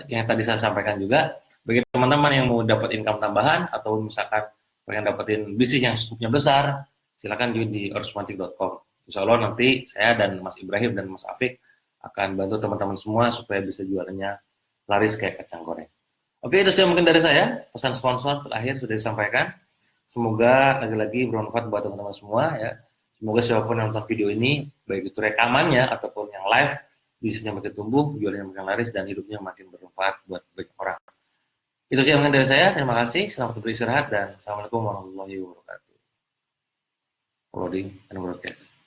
yang tadi saya sampaikan juga, bagi teman-teman yang mau dapat income tambahan atau misalkan pengen dapetin bisnis yang skupnya besar, silakan join di oursmatic.com. Insya Allah nanti saya dan Mas Ibrahim dan Mas Afik akan bantu teman-teman semua supaya bisa jualannya laris kayak kacang goreng. Oke, itu sih mungkin dari saya. Pesan sponsor terakhir sudah disampaikan. Semoga lagi-lagi bermanfaat buat teman-teman semua ya. Semoga siapapun yang nonton video ini, baik itu rekamannya ataupun yang live, bisnisnya makin tumbuh, jualannya makin laris, dan hidupnya makin bermanfaat buat banyak orang. Itu sih yang dari saya. Terima kasih. Selamat beristirahat dan assalamualaikum warahmatullahi wabarakatuh. Loading and broadcast.